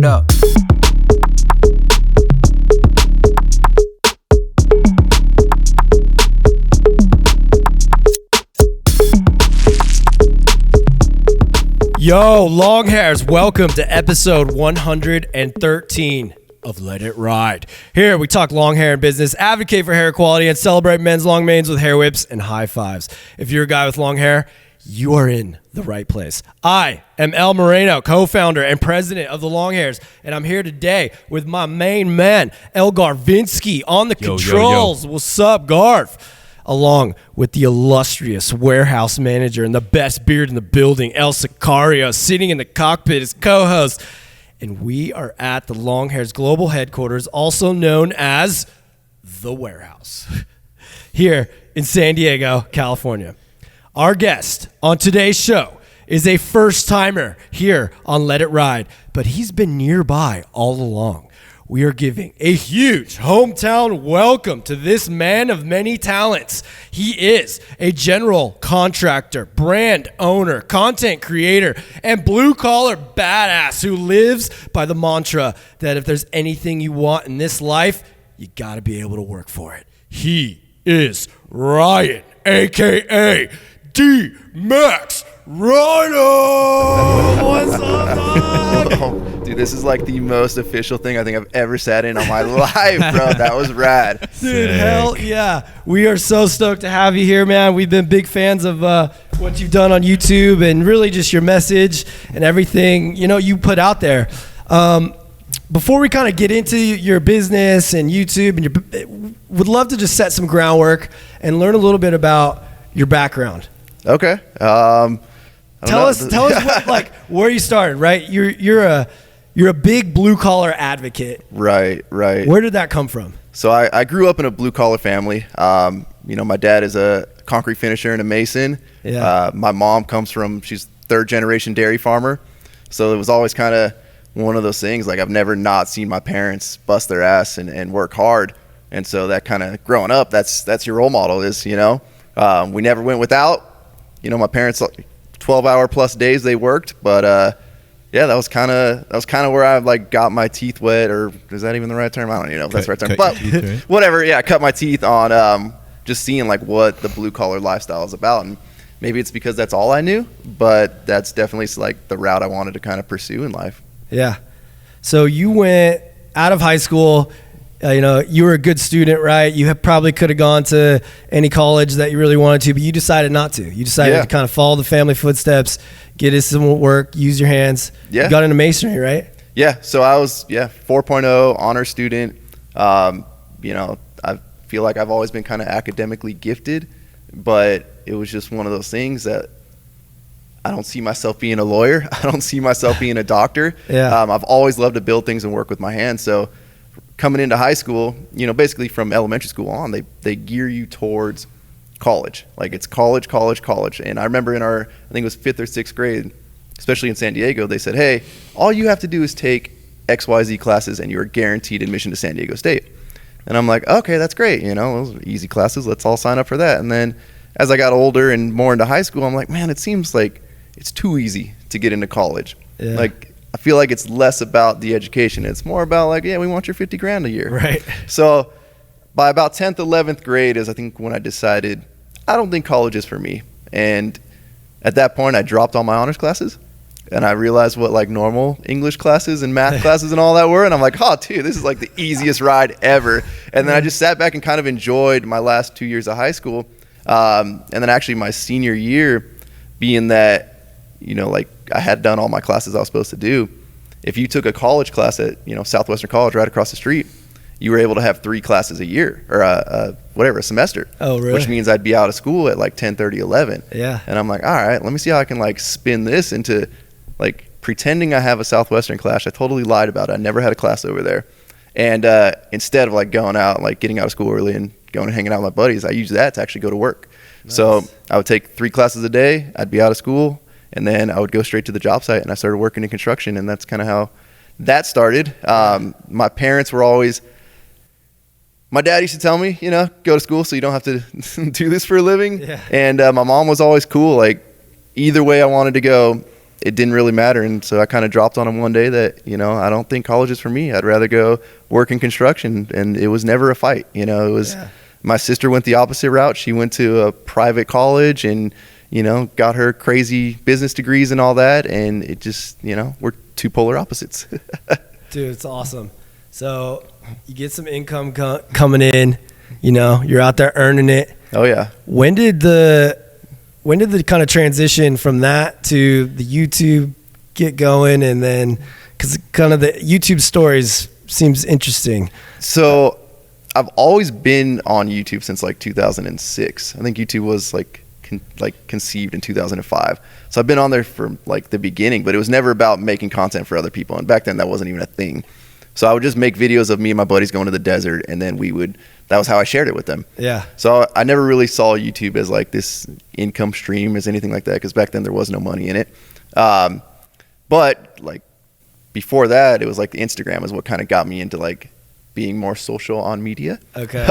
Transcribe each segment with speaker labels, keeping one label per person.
Speaker 1: Word up.
Speaker 2: Yo, Longhairs, welcome to episode 113 of Let It Ride. Here we talk long hair and business, advocate for hair quality, and celebrate men's long manes with hair whips and high fives. If you're a guy with long hair, you are in the right place. I am DMAXRYNO, co-founder and president of the Longhairs, and I'm here today with my main man, El Garvinsky, on the controls. What's up, Garv? Along with the illustrious warehouse manager and the best beard in the building, El Sicario, sitting in the cockpit as co-host. And we are at the Longhairs global headquarters, also known as the warehouse, here in San Diego, California. Our guest on today's show is a first-timer here on Let It Ride, but he's been nearby all along. We are giving a huge hometown welcome to this man of many talents. He is a general contractor, brand owner, content creator, and blue-collar badass who lives by the mantra that if there's anything you want in this life, you gotta be able to work for it. He is Ryan, a.k.a. DMAXRYNO! What's up, dog?
Speaker 3: Dude, this is like the most official thing I think I've ever sat in on my life, bro. That was rad.
Speaker 2: Dude,
Speaker 4: Sick.
Speaker 2: hell yeah. We are so stoked to have you here, man. We've been big fans of what you've done on YouTube and really just your message and everything, you put out there. Before we kind of get into your business and YouTube, and would love to just set some groundwork and learn a little bit about your background.
Speaker 3: Okay.
Speaker 2: Tell us what, where you started, right? You're a big blue collar advocate.
Speaker 3: Right.
Speaker 2: Where did that come from?
Speaker 3: So I grew up in a blue collar family. My dad is a concrete finisher and a mason.
Speaker 2: Yeah.
Speaker 3: My mom she's third generation dairy farmer. So it was always kind of one of those things. Like I've never not seen my parents bust their ass and work hard. And so that kind of growing up, that's your role model is, we never went without. My parents 12-hour plus days they worked, but that was kind of where I got my teeth wet, or is that even the right term? I don't even know if that's the right term, but whatever. Yeah, I cut my teeth on just seeing what the blue collar lifestyle is about, and maybe it's because that's all I knew, but that's definitely the route I wanted to kind of pursue in life.
Speaker 2: Yeah. So you went out of high school. You were a good student, right? You probably could have gone to any college that you really wanted to, but you decided not to. You decided to kind of follow the family footsteps, get into some work, use your hands.
Speaker 3: Yeah.
Speaker 2: You got into masonry, right?
Speaker 3: Yeah. So I was 4.0 honor student. I feel like I've always been kind of academically gifted, but it was just one of those things that I don't see myself being a lawyer. I don't see myself being a doctor.
Speaker 2: Yeah.
Speaker 3: I've always loved to build things and work with my hands. So coming into high school, basically from elementary school on, they gear you towards college. It's college. And I remember in I think it was 5th or 6th grade, especially in San Diego, they said, hey, all you have to do is take XYZ classes and you're guaranteed admission to San Diego State. And I'm like, okay, that's great. Those are easy classes. Let's all sign up for that. And then as I got older and more into high school, I'm like, man, it seems like it's too easy to get into college.
Speaker 2: Yeah.
Speaker 3: I feel like it's less about the education. It's more about we want your 50 grand a year.
Speaker 2: Right.
Speaker 3: So by about 10th, 11th grade is I think when I decided I don't think college is for me. And at that point I dropped all my honors classes and I realized what normal English classes and math classes and all that were. And I'm like, oh dude, this is the easiest ride ever. And then I just sat back and kind of enjoyed my last 2 years of high school. And then actually my senior year, being that, I had done all my classes I was supposed to do. If you took a college class at, Southwestern College right across the street, you were able to have 3 classes a year or a semester.
Speaker 2: Oh, really?
Speaker 3: Which means I'd be out of school at 10:30, 11.
Speaker 2: Yeah.
Speaker 3: And I'm like, all right, let me see how I can spin this into pretending I have a Southwestern class. I totally lied about it. I never had a class over there. And instead of going out, getting out of school early and going and hanging out with my buddies, I used that to actually go to work. Nice. So I would take 3 classes a day. I'd be out of school. And then I would go straight to the job site and I started working in construction, and that's kind of how that started. My parents were always, my dad used to tell me, go to school so you don't have to do this for a living.
Speaker 2: Yeah.
Speaker 3: And my mom was always cool. Either way I wanted to go, it didn't really matter. And so I kind of dropped on him one day that, you know, I don't think college is for me. I'd rather go work in construction. And it was never a fight. You know, it was, my sister went the opposite route. She went to a private college and, you know, got her crazy business degrees and all that. And it just, you know, we're two polar opposites.
Speaker 2: Dude, it's awesome. So you get some income coming in, you know, you're out there earning it.
Speaker 3: Oh yeah.
Speaker 2: When did the kind of transition from that to the YouTube get going? And then, cause kind of the YouTube stories seems interesting.
Speaker 3: So I've always been on YouTube since like 2006. I think YouTube was like conceived in 2005. So I've been on there from like the beginning, but it was never about making content for other people. And back then that wasn't even a thing. So I would just make videos of me and my buddies going to the desert, and then that was how I shared it with them.
Speaker 2: Yeah.
Speaker 3: So I never really saw YouTube as like this income stream as anything like that, because back then there was no money in it. But like before that, it was like the Instagram is what kind of got me into like being more social on media.
Speaker 2: Okay.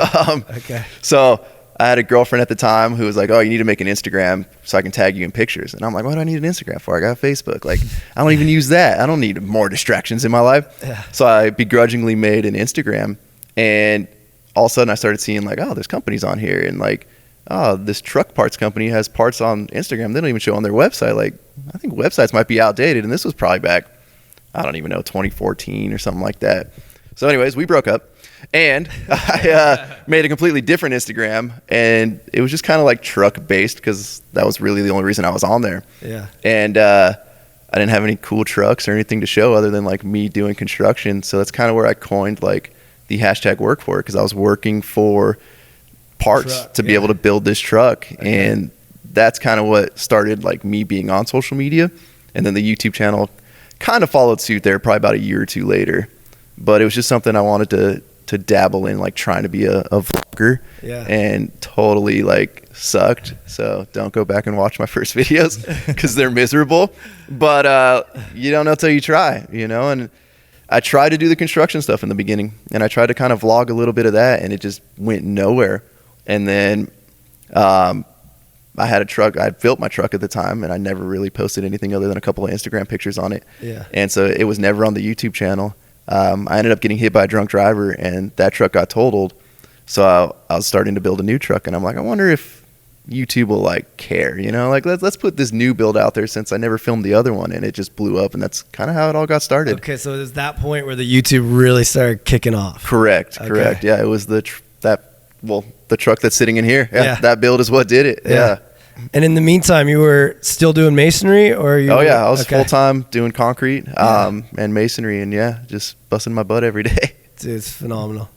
Speaker 2: Okay.
Speaker 3: So I had a girlfriend at the time who was like, oh, you need to make an Instagram so I can tag you in pictures. And I'm like, what do I need an Instagram for? I got Facebook. Like, I don't even use that. I don't need more distractions in my life.
Speaker 2: Yeah.
Speaker 3: So I begrudgingly made an Instagram, and all of a sudden I started seeing like, oh, there's companies on here, and like, oh, this truck parts company has parts on Instagram. They don't even show on their website. Like, I think websites might be outdated. And this was probably back, I don't even know, 2014 or something like that. So anyways, we broke up, and I made a completely different Instagram, and it was just kind of like truck based, because that was really the only reason I was on there.
Speaker 2: Yeah.
Speaker 3: And I didn't have any cool trucks or anything to show other than like me doing construction. So that's kind of where I coined like the hashtag work for it, because I was working for parts to be able to build this truck. Okay. And that's kind of what started like me being on social media. And then the YouTube channel kind of followed suit there probably about a year or two later. But it was just something I wanted to dabble in, like trying to be a vlogger.
Speaker 2: Yeah.
Speaker 3: And totally like sucked. So don't go back and watch my first videos because they're miserable. But you don't know till you try, you know. And I tried to do the construction stuff in the beginning, and I tried to kind of vlog a little bit of that, and it just went nowhere. And then I had a truck. I built my truck at the time, and I never really posted anything other than a couple of Instagram pictures on it.
Speaker 2: Yeah.
Speaker 3: And so it was never on the YouTube channel. I ended up getting hit by a drunk driver, and that truck got totaled. So I was starting to build a new truck, and I'm like, I wonder if YouTube will like care, you know, like let's put this new build out there, since I never filmed the other one, and it just blew up. And that's kind of how it all got started.
Speaker 2: Okay. So it was that point where the YouTube really started kicking off.
Speaker 3: Correct. Yeah. It was the truck that's sitting in here. Yeah. That build is what did it. Yeah.
Speaker 2: And in the meantime, you were still doing masonry, or you?
Speaker 3: Oh yeah, I was full time doing concrete and masonry, and just busting my butt every day.
Speaker 2: Dude, it's phenomenal,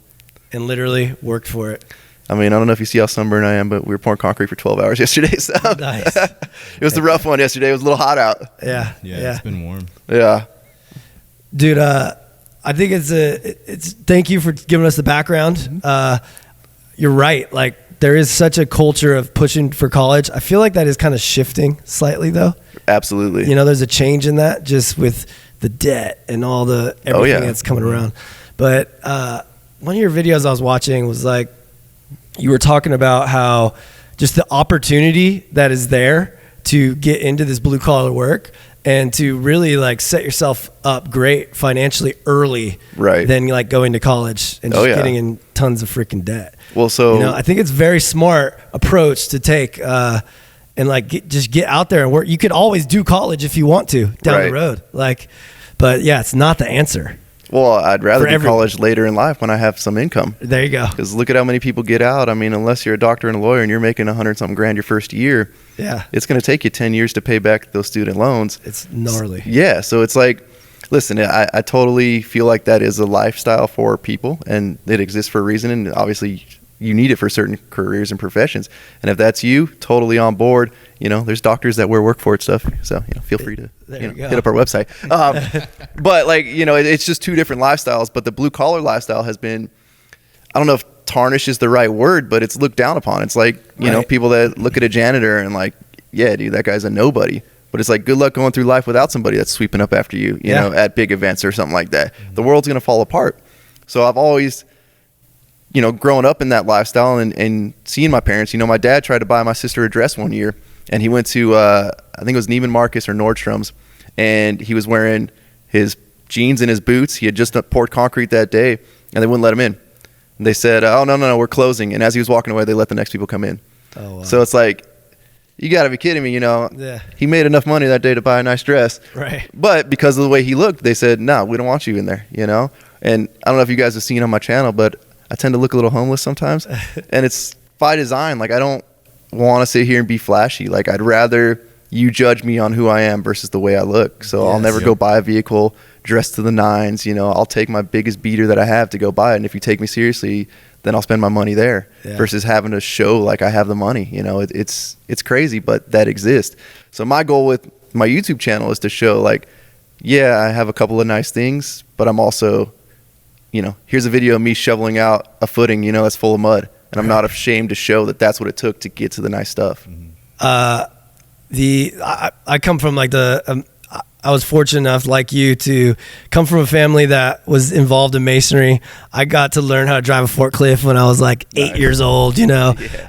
Speaker 2: and literally worked for it.
Speaker 3: I mean, I don't know if you see how sunburned I am, but we were pouring concrete for 12 hours yesterday. So
Speaker 2: nice.
Speaker 3: It was the rough one yesterday. It was a little hot out.
Speaker 2: Yeah.
Speaker 1: It's been warm.
Speaker 3: Yeah.
Speaker 2: Dude, I think it's thank you for giving us the background. You're right. Like, there is such a culture of pushing for college. I feel like that is kind of shifting slightly, though.
Speaker 3: Absolutely.
Speaker 2: You know, there's a change in that, just with the debt and all the everything that's coming around. But one of your videos I was watching was like, you were talking about how just the opportunity that is there to get into this blue collar work and to really like set yourself up great financially early,
Speaker 3: right?
Speaker 2: Than like going to college and just getting in tons of freaking debt.
Speaker 3: Well, so
Speaker 2: you know, I think it's a very smart approach to take, and like just get out there and work. You could always do college if you want to down the road, like, but yeah, it's not the answer.
Speaker 3: Well, I'd rather do college later in life when I have some income.
Speaker 2: There you go.
Speaker 3: Because look at how many people get out. I mean, unless you're a doctor and a lawyer and you're making $100-something grand your first year, it's going to take you 10 years to pay back those student loans.
Speaker 2: It's gnarly.
Speaker 3: Yeah, so it's like, listen, I totally feel like that is a lifestyle for people, and it exists for a reason, and obviously you need it for certain careers and professions. And if that's you, totally on board. You know, there's doctors that wear work for it stuff, so feel free to hit up our website. But like, it's just two different lifestyles. But the blue collar lifestyle has been, I don't know if tarnish is the right word, but it's looked down upon. It's like, you know, people that look at a janitor and like, yeah, dude, that guy's a nobody. But it's like, good luck going through life without somebody that's sweeping up after you, you know, at big events or something like that. The world's going to fall apart. So I've always, growing up in that lifestyle and seeing my parents, my dad tried to buy my sister a dress one year, and he went to, I think it was Neiman Marcus or Nordstrom's, and he was wearing his jeans and his boots. He had just poured concrete that day, and they wouldn't let him in. And they said, oh, no, we're closing. And as he was walking away, they let the next people come in.
Speaker 2: Oh, wow.
Speaker 3: So it's like, you got to be kidding me,
Speaker 2: Yeah.
Speaker 3: He made enough money that day to buy a nice dress.
Speaker 2: Right.
Speaker 3: But because of the way he looked, they said, no, we don't want you in there, And I don't know if you guys have seen on my channel, but I tend to look a little homeless sometimes. And it's by design. Like, I don't want to sit here and be flashy. Like, I'd rather you judge me on who I am versus the way I look. So I'll never go buy a vehicle dressed to the nines. I'll take my biggest beater that I have to go buy it. And if you take me seriously, then I'll spend my money there versus having to show like I have the money. It's crazy, but that exists. So my goal with my YouTube channel is to show like, yeah, I have a couple of nice things, but I'm also, here's a video of me shoveling out a footing, that's full of mud. And I'm not ashamed to show that that's what it took to get to the nice stuff.
Speaker 2: I come from like I was fortunate enough, like you, to come from a family that was involved in masonry. I got to learn how to drive a forklift when I was like 8 years old.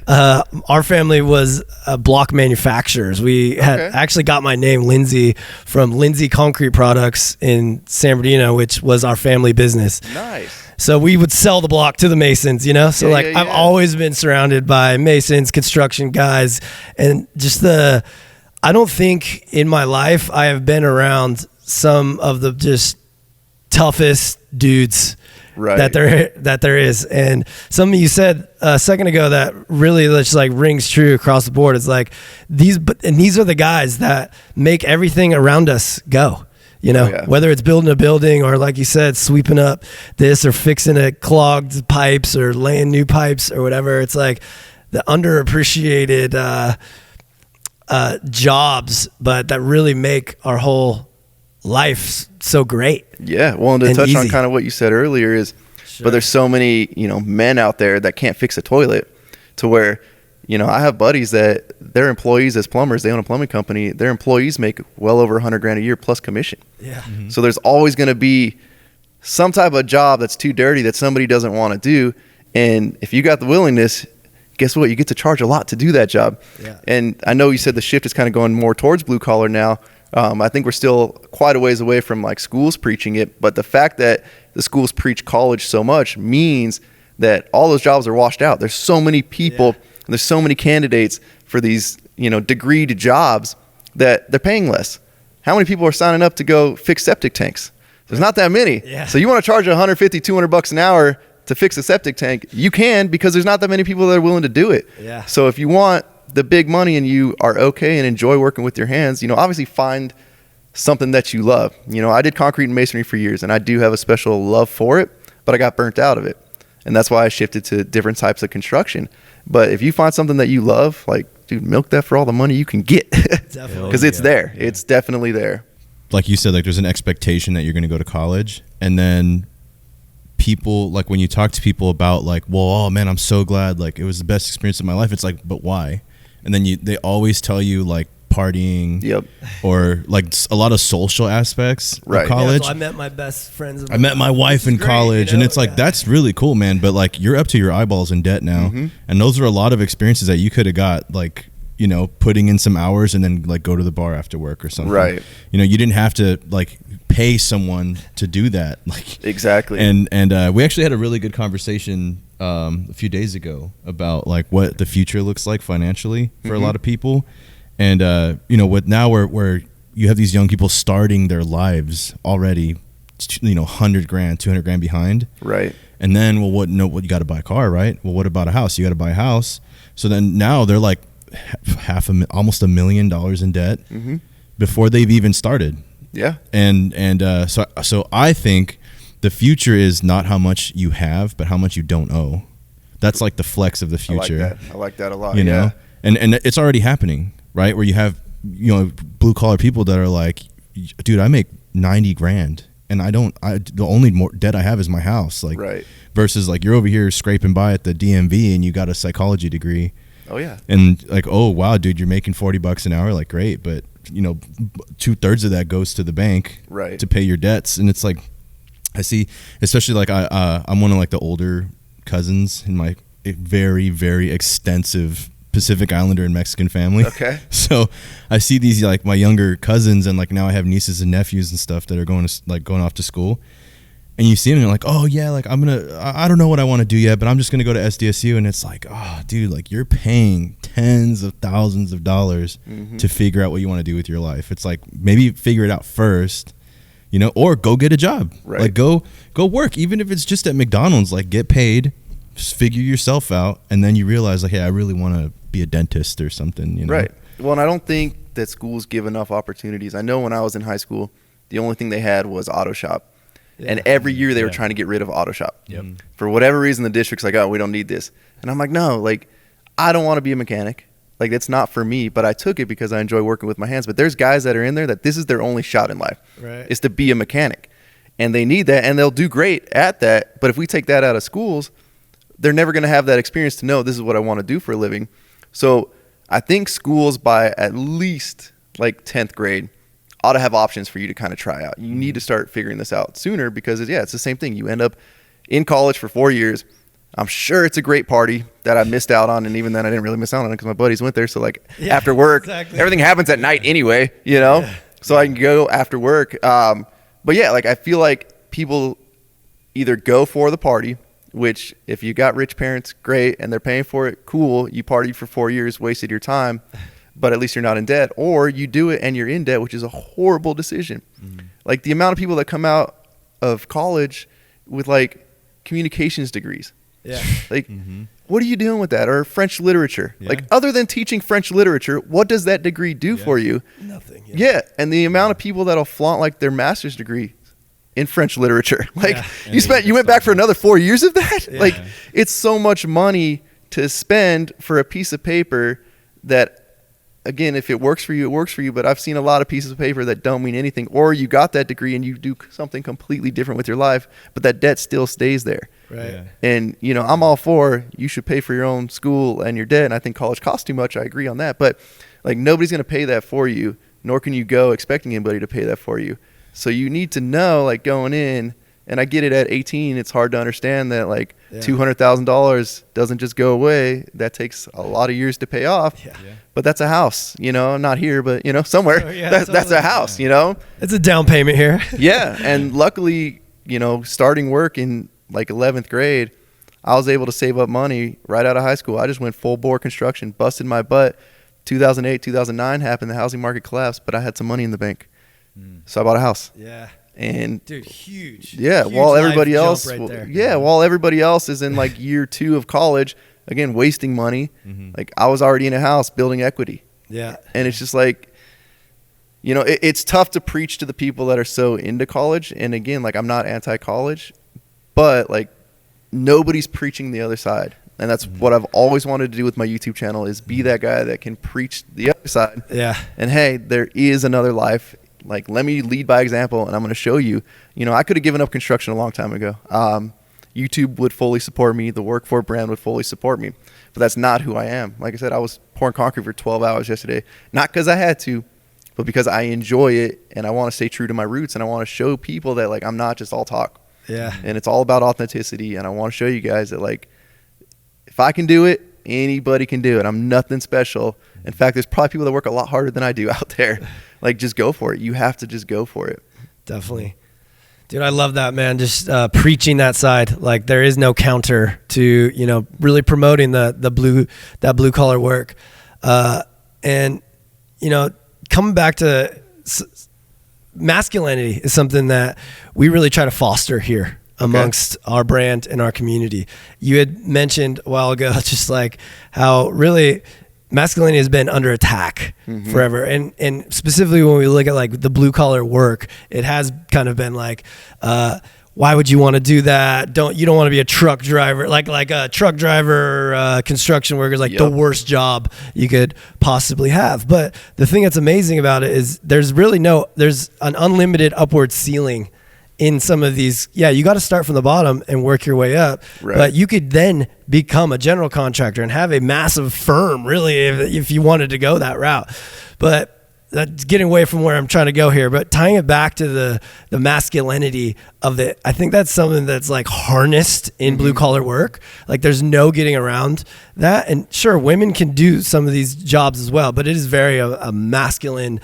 Speaker 2: Our family was block manufacturers. We had actually got my name Lindsay from Lindsay Concrete Products in San Bernardino, which was our family business.
Speaker 3: Nice.
Speaker 2: So we would sell the block to the masons, So I've always been surrounded by masons, construction guys, and just I don't think in my life I have been around some of the just toughest dudes that there is. And something you said a second ago that really just like rings true across the board. It's like these are the guys that make everything around us go. Whether it's building a building or, like you said, sweeping up this or fixing a clogged pipes or laying new pipes or whatever. It's like the underappreciated jobs, but that really make our whole life so great.
Speaker 3: Yeah. Well, and to touch on kind of what you said earlier is, but there's so many, men out there that can't fix a toilet to where, I have buddies that their employees as plumbers, they own a plumbing company, their employees make well over $100,000 a year plus commission.
Speaker 2: Yeah.
Speaker 3: Mm-hmm. So there's always going to be some type of job that's too dirty that somebody doesn't want to do. And if you got the willingness, guess what? You get to charge a lot to do that job.
Speaker 2: Yeah.
Speaker 3: And I know you said the shift is kind of going more towards blue collar now. I think we're still quite a ways away from like schools preaching it, but the fact that the schools preach college so much means that all those jobs are washed out. There's so many people, there's so many candidates for these, degreed jobs that they're paying less. How many people are signing up to go fix septic tanks? There's not that many.
Speaker 2: Yeah.
Speaker 3: So you want to charge $150, $200 an hour to fix a septic tank, you can, because there's not that many people that are willing to do it.
Speaker 2: Yeah.
Speaker 3: So if you want the big money and you are okay and enjoy working with your hands, obviously find something that you love. I did concrete and masonry for years, and I do have a special love for it, but I got burnt out of it. And that's why I shifted to different types of construction. But if you find something that you love, like, dude, milk that for all the money you can get.
Speaker 2: Definitely.
Speaker 3: Because it's there. Yeah. It's definitely there.
Speaker 1: Like you said, like there's an expectation that you're going to go to college, and then people, like when you talk to people about like, well, oh man, I'm so glad, like it was the best experience of my life. It's like, but why? And then they always tell you like partying, or like a lot of social aspects of college.
Speaker 2: Yeah, so I met my best friends.
Speaker 1: I met my wife in college, and it's like, that's really cool, man. But like you're up to your eyeballs in debt now. Mm-hmm. And those are a lot of experiences that you could have got, like, putting in some hours and then like go to the bar after work or something.
Speaker 3: Right.
Speaker 1: You didn't have to like pay someone to do that. Like
Speaker 3: exactly.
Speaker 1: And we actually had a really good conversation a few days ago about like what the future looks like financially for a lot of people. And what now where you have these young people starting their lives already, $100,000, $200,000 behind.
Speaker 3: Right.
Speaker 1: And then, well, what you got to buy a car, right? Well, what about a house? You got to buy a house. So then now they're like almost $1 million in debt before they've even started.
Speaker 3: Yeah.
Speaker 1: And so I think the future is not how much you have, but how much you don't owe. That's like the flex of the future.
Speaker 3: I like that a lot.
Speaker 1: You know, and it's already happening, right? Where you have blue collar people that are like, dude, I make $90,000 and the only more debt I have is my house. Like,
Speaker 3: right. Versus
Speaker 1: like you're over here scraping by at the DMV and you got a psychology degree.
Speaker 3: Oh yeah.
Speaker 1: And like, oh wow, dude, you're making $40 an hour. Like, great, but 2/3 of that goes to the bank,
Speaker 3: right,
Speaker 1: to pay your debts. And it's like, I see, especially like I'm one of like the older cousins in my very, very extensive Pacific Islander and Mexican family.
Speaker 3: Okay.
Speaker 1: So I see these like my younger cousins, and like now I have nieces and nephews and stuff that are going off to school. And you see them, and you're like, oh yeah, like I don't know what I want to do yet, but I'm just gonna go to SDSU. And it's like, oh dude, like you're paying tens of thousands of dollars to figure out what you want to do with your life. It's like, maybe figure it out first, or go get a job.
Speaker 3: Right.
Speaker 1: Like go work, even if it's just at McDonald's. Like get paid, just figure yourself out, and then you realize like, hey, I really want to be a dentist or something.
Speaker 3: Right. Well, and I don't think that schools give enough opportunities. I know when I was in high school, the only thing they had was auto shop. And every year they were trying to get rid of auto shop.
Speaker 2: Yep.
Speaker 3: For whatever reason, the district's like, oh, we don't need this. And I'm like, no, like, I don't want to be a mechanic. Like, it's not for me, but I took it because I enjoy working with my hands. But there's guys that are in there that this is their only shot in life, is to be a mechanic. And they need that, and they'll do great at that. But if we take that out of schools, they're never going to have that experience to know this is what I want to do for a living. So I think schools by at least like 10th grade ought to have options for you to kind of try out. You need to start figuring this out sooner because, it's the same thing. You end up in college for 4 years. I'm sure it's a great party that I missed out on, and even then I didn't really miss out on it because my buddies went there. So, like, after work, everything happens at night anyway, So I can go after work. But, like, I feel like people either go for the party, which if you got rich parents, great, and they're paying for it, cool. You partied for 4 years, wasted your time. But at least you're not in debt, or you do it and you're in debt, which is a horrible decision. Like the amount of people that come out of college with like communications degrees.
Speaker 2: Yeah.
Speaker 3: Like, what are you doing with that? Or French literature? Yeah. Like, other than teaching French literature, what does that degree do for you?
Speaker 2: Nothing.
Speaker 3: Yeah. And the amount of people that'll flaunt like their master's degree in French literature. Like you went back for another 4 years of that. Like, it's so much money to spend for a piece of paper that, again, if it works for you, it works for you. But I've seen a lot of pieces of paper that don't mean anything. Or you got that degree and you do something completely different with your life, but that debt still stays there.
Speaker 2: Right. Yeah.
Speaker 3: And, I'm all for you should pay for your own school and your debt. And I think college costs too much. I agree on that. But, like, nobody's going to pay that for you, nor can you go expecting anybody to pay that for you. So you need to know, like, going in, and I get it at 18, it's hard to understand that, like, $200,000 doesn't just go away. That takes a lot of years to pay off. Yeah. But that's a house, not here, but, somewhere. That's a house,
Speaker 2: It's a down payment here.
Speaker 3: Yeah. And luckily, starting work in, like, 11th grade, I was able to save up money right out of high school. I just went full bore construction, busted my butt. 2008, 2009 happened. The housing market collapsed, but I had some money in the bank. So I bought a house.
Speaker 2: Yeah.
Speaker 3: And
Speaker 2: dude, huge.
Speaker 3: Yeah,
Speaker 2: huge
Speaker 3: while everybody else,
Speaker 2: right
Speaker 3: while everybody else is in like year 2 of college, again, wasting money. Like, I was already in a house building equity.
Speaker 2: Yeah.
Speaker 3: And it's just like, it's tough to preach to the people that are so into college. And again, like, I'm not anti-college, but like, nobody's preaching the other side. And that's what I've always wanted to do with my YouTube channel, is be that guy that can preach the other side.
Speaker 2: Yeah.
Speaker 3: And hey, there is another life. Like, let me lead by example, and I'm going to show you. I could have given up construction a long time ago. YouTube would fully support me. The Work For brand would fully support me. But that's not who I am. Like I said, I was pouring concrete for 12 hours yesterday. Not because I had to, but because I enjoy it, and I want to stay true to my roots, and I want to show people that, like, I'm not just all talk.
Speaker 2: Yeah.
Speaker 3: And it's all about authenticity, and I want to show you guys that, like, if I can do it, anybody can do it. I'm nothing special. In fact, there's probably people that work a lot harder than I do out there. Like, just go for it. You have to just go for it.
Speaker 2: Definitely. Dude, I love that, man. Just preaching that side. Like, there is no counter to, really promoting that blue collar work. And, coming back to masculinity is something that we really try to foster here amongst our brand and our community. You had mentioned a while ago, just like how really masculinity has been under attack forever. And specifically when we look at like the blue collar work, it has kind of been like, why would you want to do that? You don't want to be a truck driver, like a truck driver, construction worker is like the worst job you could possibly have. But the thing that's amazing about it is there's an unlimited upward ceiling in some of these. Yeah, you got to start from the bottom and work your way up. Right. But you could then become a general contractor and have a massive firm, really, if you wanted to go that route. But that's getting away from where I'm trying to go here, but tying it back to the masculinity of it, I think that's something that's like harnessed in blue collar work. Like there's no getting around that. And sure, women can do some of these jobs as well, but it is very a masculine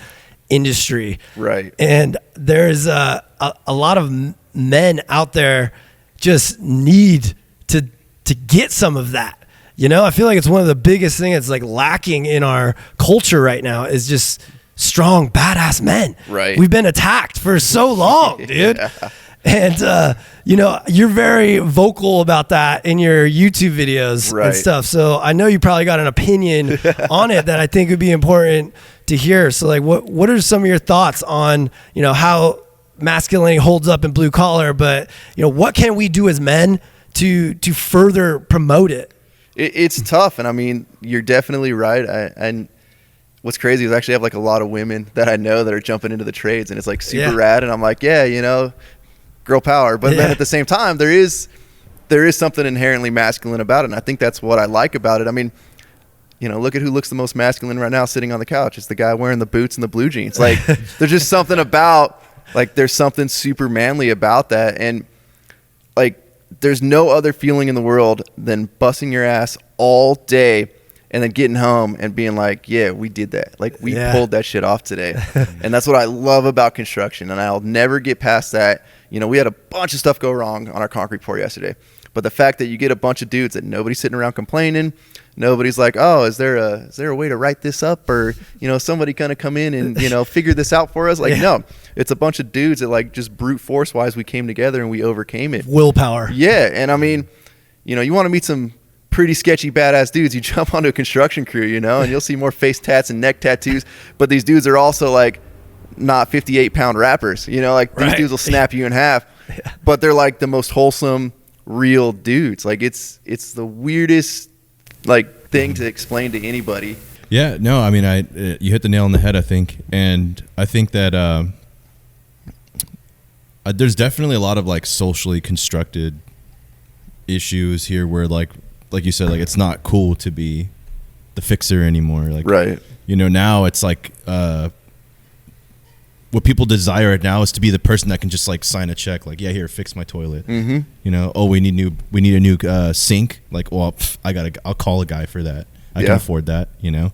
Speaker 2: industry.
Speaker 3: Right.
Speaker 2: And there's a lot of men out there just need to get some of that. You know, I feel like it's one of the biggest things that's like lacking in our culture right now is just strong, badass men.
Speaker 3: Right.
Speaker 2: We've been attacked for so long, dude.
Speaker 3: Yeah.
Speaker 2: And, you know, you're very vocal about that in your YouTube videos
Speaker 3: Right.
Speaker 2: and stuff. So I know you probably got an opinion on it that I think would be important to hear. So like, what are some of your thoughts on, you know, how masculinity holds up in blue collar, but you know, what can we do as men to further promote it?
Speaker 3: It's tough, and I mean, you're definitely right. And what's crazy is I actually have like a lot of women that I know that are jumping into the trades, and it's like super rad. And I'm like, yeah, you know, girl power. But then at the same time, there is something inherently masculine about it, and I think that's what I like about it. I mean, you know, look at who looks the most masculine right now, sitting on the couch. It's the guy wearing the boots and the blue jeans. Like, there's just something about like there's something super manly about that, and like. There's no other feeling in the world than busting your ass all day and then getting home and being like, yeah, we did that. Like, we pulled that shit off today. And that's what I love about construction. And I'll never get past that. You know, we had a bunch of stuff go wrong on our concrete pour yesterday. But the fact that you get a bunch of dudes that nobody's sitting around complaining, nobody's like, oh, is there a way to write this up? Or, you know, somebody kind of come in and, you know, figure this out for us? Like, no, it's a bunch of dudes that like just brute force wise, we came together and we overcame it.
Speaker 2: Willpower.
Speaker 3: Yeah. And I mean, you know, you want to meet some pretty sketchy, badass dudes, you jump onto a construction crew, you know, and you'll see more face tats and neck tattoos. But these dudes are also like not 58-pound rappers, you know, like these dudes will snap you in half, but they're like the most wholesome, real dudes. Like it's the weirdest like thing to explain to anybody.
Speaker 1: Yeah, no, I mean, you hit the nail on the head, I think. And I think that there's definitely a lot of like socially constructed issues here where like you said, like it's not cool to be the fixer anymore. Like,
Speaker 3: right.
Speaker 1: You know, now it's like what people desire now is to be the person that can just like sign a check, like, yeah, here, fix my toilet. You know, oh, we need a new sink. Like, well, I'll call a guy for that. I can afford that. You know,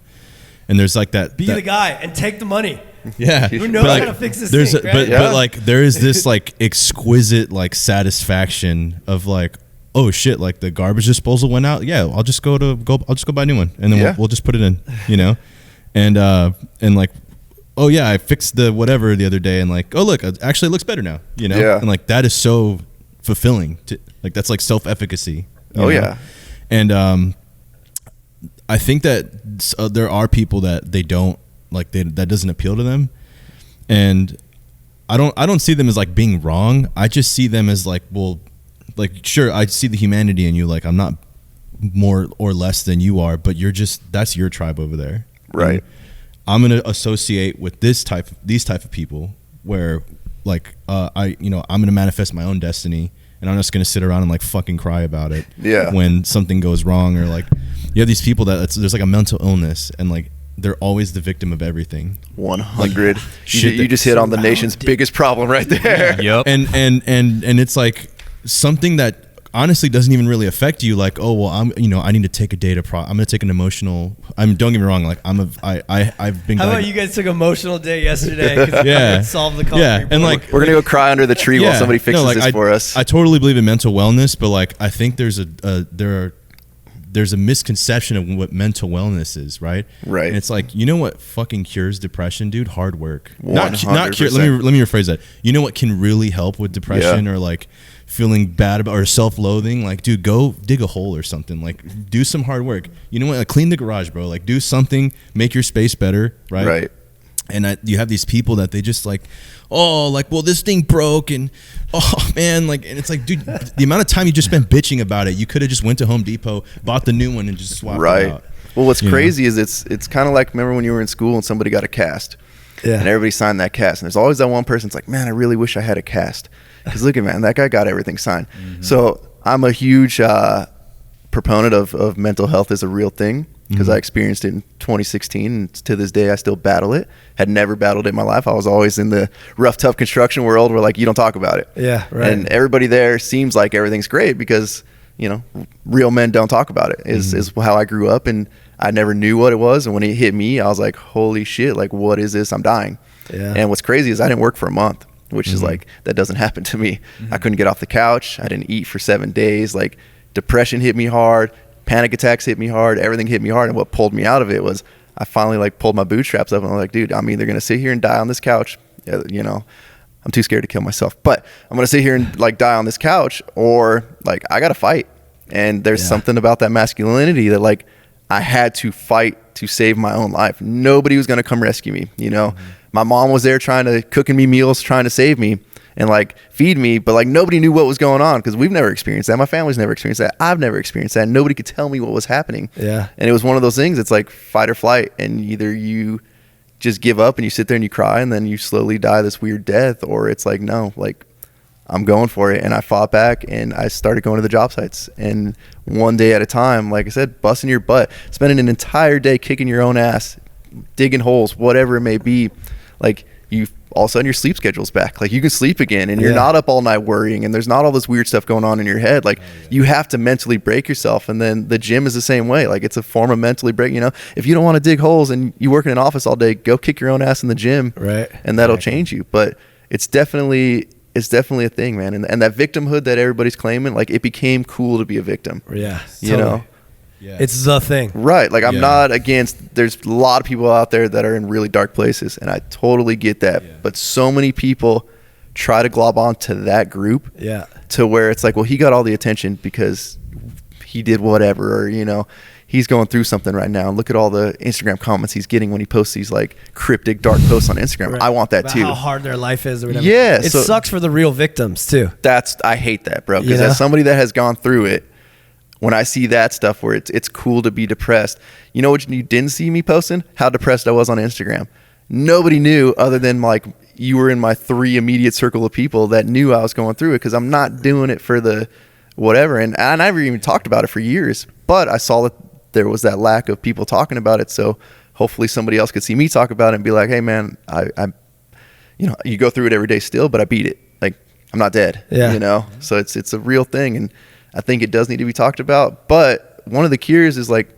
Speaker 1: and there's like that.
Speaker 2: Be the guy and take the money.
Speaker 1: Yeah,
Speaker 2: who knows how to fix this sink? Right?
Speaker 1: But like there is this like exquisite like satisfaction of like, oh shit, like the garbage disposal went out. Yeah, I'll just go buy a new one, and then we'll just put it in. You know, and like. Oh yeah, I fixed the whatever the other day, and like, oh look, actually it looks better now, you know?
Speaker 3: Yeah.
Speaker 1: And like that is so fulfilling. Like that's like self-efficacy.
Speaker 3: Oh yeah.
Speaker 1: And I think that there are people that they don't like, that doesn't appeal to them, and I don't see them as like being wrong. I just see them as like, well, like sure, I see the humanity in you. Like I'm not more or less than you are, but that's your tribe over there,
Speaker 3: right?
Speaker 1: And I'm going to associate with these type of people where like, I'm going to manifest my own destiny, and I'm just going to sit around and like fucking cry about it.
Speaker 3: Yeah.
Speaker 1: When something goes wrong, or like you have these people there's like a mental illness, and like they're always the victim of everything.
Speaker 3: 100. Like, you just hit on the nation's biggest problem right there.
Speaker 1: Yep. And it's like something that honestly doesn't even really affect you. Like, oh well, I need to take a day I'm going to take an emotional. Don't get me wrong. Like I've been.
Speaker 2: How about you guys took emotional day yesterday?
Speaker 1: Yeah.
Speaker 2: Solve the concrete.
Speaker 1: Yeah, and like
Speaker 3: we're gonna go cry under the tree while somebody fixes this for us.
Speaker 1: I totally believe in mental wellness, but like I think there's a misconception of what mental wellness is, right?
Speaker 3: Right.
Speaker 1: And it's like, you know what fucking cures depression, dude? Hard work.
Speaker 3: 100%.
Speaker 1: Not cure. Let me rephrase that. You know what can really help with depression or like feeling bad about or self-loathing? Like, dude, go dig a hole or something. Like, do some hard work. You know what? Like, clean the garage, bro. Like, do something. Make your space better, right?
Speaker 3: Right.
Speaker 1: And you have these people that they just like, oh, like, well, this thing broke, and oh man, like, and it's like, dude, the amount of time you just spent bitching about it, you could have just went to Home Depot, bought the new one, and just swapped it out.
Speaker 3: Well, what's crazy is it's kind of like, remember when you were in school and somebody got a cast, and everybody signed that cast, and there's always that one person that's like, man, I really wish I had a cast, because look at, man, that guy got everything signed. So I'm a huge proponent of mental health as a real thing. because I experienced it in 2016, and to this day I still battle it. Had never battled it in my life. I was always in the rough, tough construction world where like you don't talk about it.
Speaker 2: Yeah, right.
Speaker 3: And everybody there seems like everything's great because, you know, real men don't talk about it is how I grew up, and I never knew what it was. And when it hit me, I was like, holy shit, like what is this? I'm dying.
Speaker 2: Yeah.
Speaker 3: And what's crazy is I didn't work for a month, which is like, that doesn't happen to me. I couldn't get off the couch. I didn't eat for 7 days. Like depression hit me hard. Panic attacks hit me hard. Everything hit me hard. And what pulled me out of it was I finally like pulled my bootstraps up and I was like, dude, I'm either going to sit here and die on this couch. You know, I'm too scared to kill myself, but I'm going to sit here and like die on this couch, or like I got to fight. And there's something about that masculinity that like I had to fight to save my own life. Nobody was going to come rescue me. You know, my mom was there trying to cooking me meals, trying to save me and like feed me, but like nobody knew what was going on because we've never experienced that. My family's never experienced that. I've never experienced that. Nobody could tell me what was happening.
Speaker 2: Yeah.
Speaker 3: And it was one of those things. It's like fight or flight, and either you just give up and you sit there and you cry and then you slowly die this weird death, or it's like, no, like I'm going for it. And I fought back and I started going to the job sites, and one day at a time, like I said, busting your butt, spending an entire day kicking your own ass, digging holes, whatever it may be. Like you, all of a sudden your sleep schedule's back. Like you can sleep again, and you're not up all night worrying, and there's not all this weird stuff going on in your head. Like you have to mentally break yourself. And then the gym is the same way. Like it's a form of mentally break. You know, if you don't want to dig holes and you work in an office all day, go kick your own ass in the gym,
Speaker 2: right?
Speaker 3: And that'll change you. But it's definitely a thing, man. And that victimhood that everybody's claiming, like it became cool to be a victim.
Speaker 2: Yeah,
Speaker 3: you know.
Speaker 1: Yeah.
Speaker 2: It's the thing.
Speaker 3: Right. Like I'm not against, there's a lot of people out there that are in really dark places, and I totally get that. Yeah. But so many people try to glob onto that group to where it's like, well, he got all the attention because he did whatever, or, you know, he's going through something right now. And look at all the Instagram comments he's getting when he posts these like cryptic dark posts on Instagram. Right. I want that
Speaker 2: about
Speaker 3: too.
Speaker 2: How hard their life is or whatever.
Speaker 3: Yeah.
Speaker 2: It sucks for the real victims too.
Speaker 3: I hate that, bro. Because as somebody that has gone through it, when I see that stuff where it's cool to be depressed, you know what you didn't see me posting? How depressed I was on Instagram. Nobody knew other than like you were in my 3 immediate circle of people that knew I was going through it, because I'm not doing it for the whatever. And I never even talked about it for years, but I saw that there was that lack of people talking about it. So hopefully somebody else could see me talk about it and be like, hey man, I you know, you go through it every day still, but I beat it. Like I'm not dead, you know? So it's a real thing. And I think it does need to be talked about, but one of the cures is like,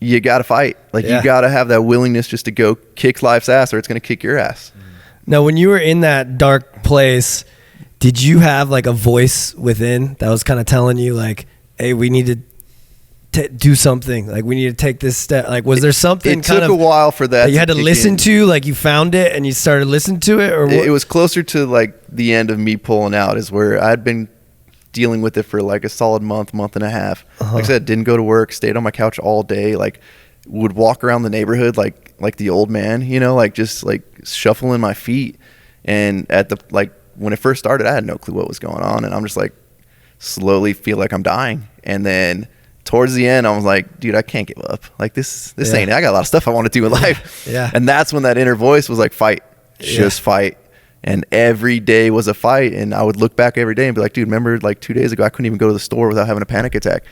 Speaker 3: you got to fight. Like you got to have that willingness just to go kick life's ass, or it's going to kick your ass.
Speaker 2: Now, when you were in that dark place, did you have like a voice within that was kind of telling you like, hey, we need to do something, like we need to take this step? Like, was there something
Speaker 3: it took a while for that
Speaker 2: you had to listen to, like you found it and you started listening to it, or what?
Speaker 3: It was closer to like the end of me pulling out, is where I'd been dealing with it for like a solid month and a half. Like I said, didn't go to work, stayed on my couch all day, like would walk around the neighborhood like the old man, you know, like just like shuffling my feet. And at the like when it first started, I had no clue what was going on, and I'm just like slowly feel like I'm dying. And then towards the end I was like, dude, I can't give up. Like this ain't it. I got a lot of stuff I want to do in life. And that's when that inner voice was like, fight, just fight. And every day was a fight. And I would look back every day and be like, dude, remember like 2 days ago, I couldn't even go to the store without having a panic attack.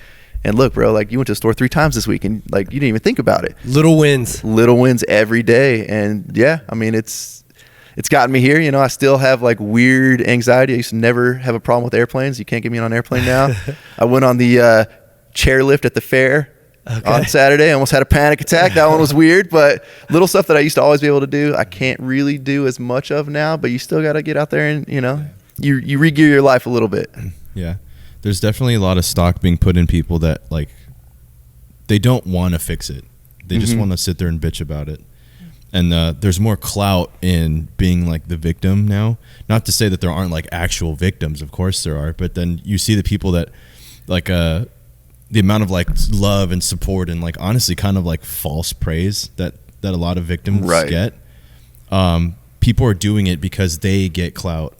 Speaker 3: And look, bro, like you went to the store 3 times this week and like you didn't even think about it.
Speaker 2: Little wins
Speaker 3: every day. And yeah, I mean, it's gotten me here. You know, I still have like weird anxiety. I used to never have a problem with airplanes. You can't get me on an airplane now. I went on the chairlift at the fair on Saturday. I almost had a panic attack. That one was weird, but little stuff that I used to always be able to do, I can't really do as much of now. But you still got to get out there and, you know, you re-gear your life a little bit.
Speaker 1: Yeah. There's definitely a lot of stock being put in people that like they don't want to fix it. They just want to sit there and bitch about it. And there's more clout in being like the victim now. Not to say that there aren't like actual victims, of course there are, but then you see the people that like the amount of like love and support and like honestly kind of like false praise that a lot of victims get. People are doing it because they get clout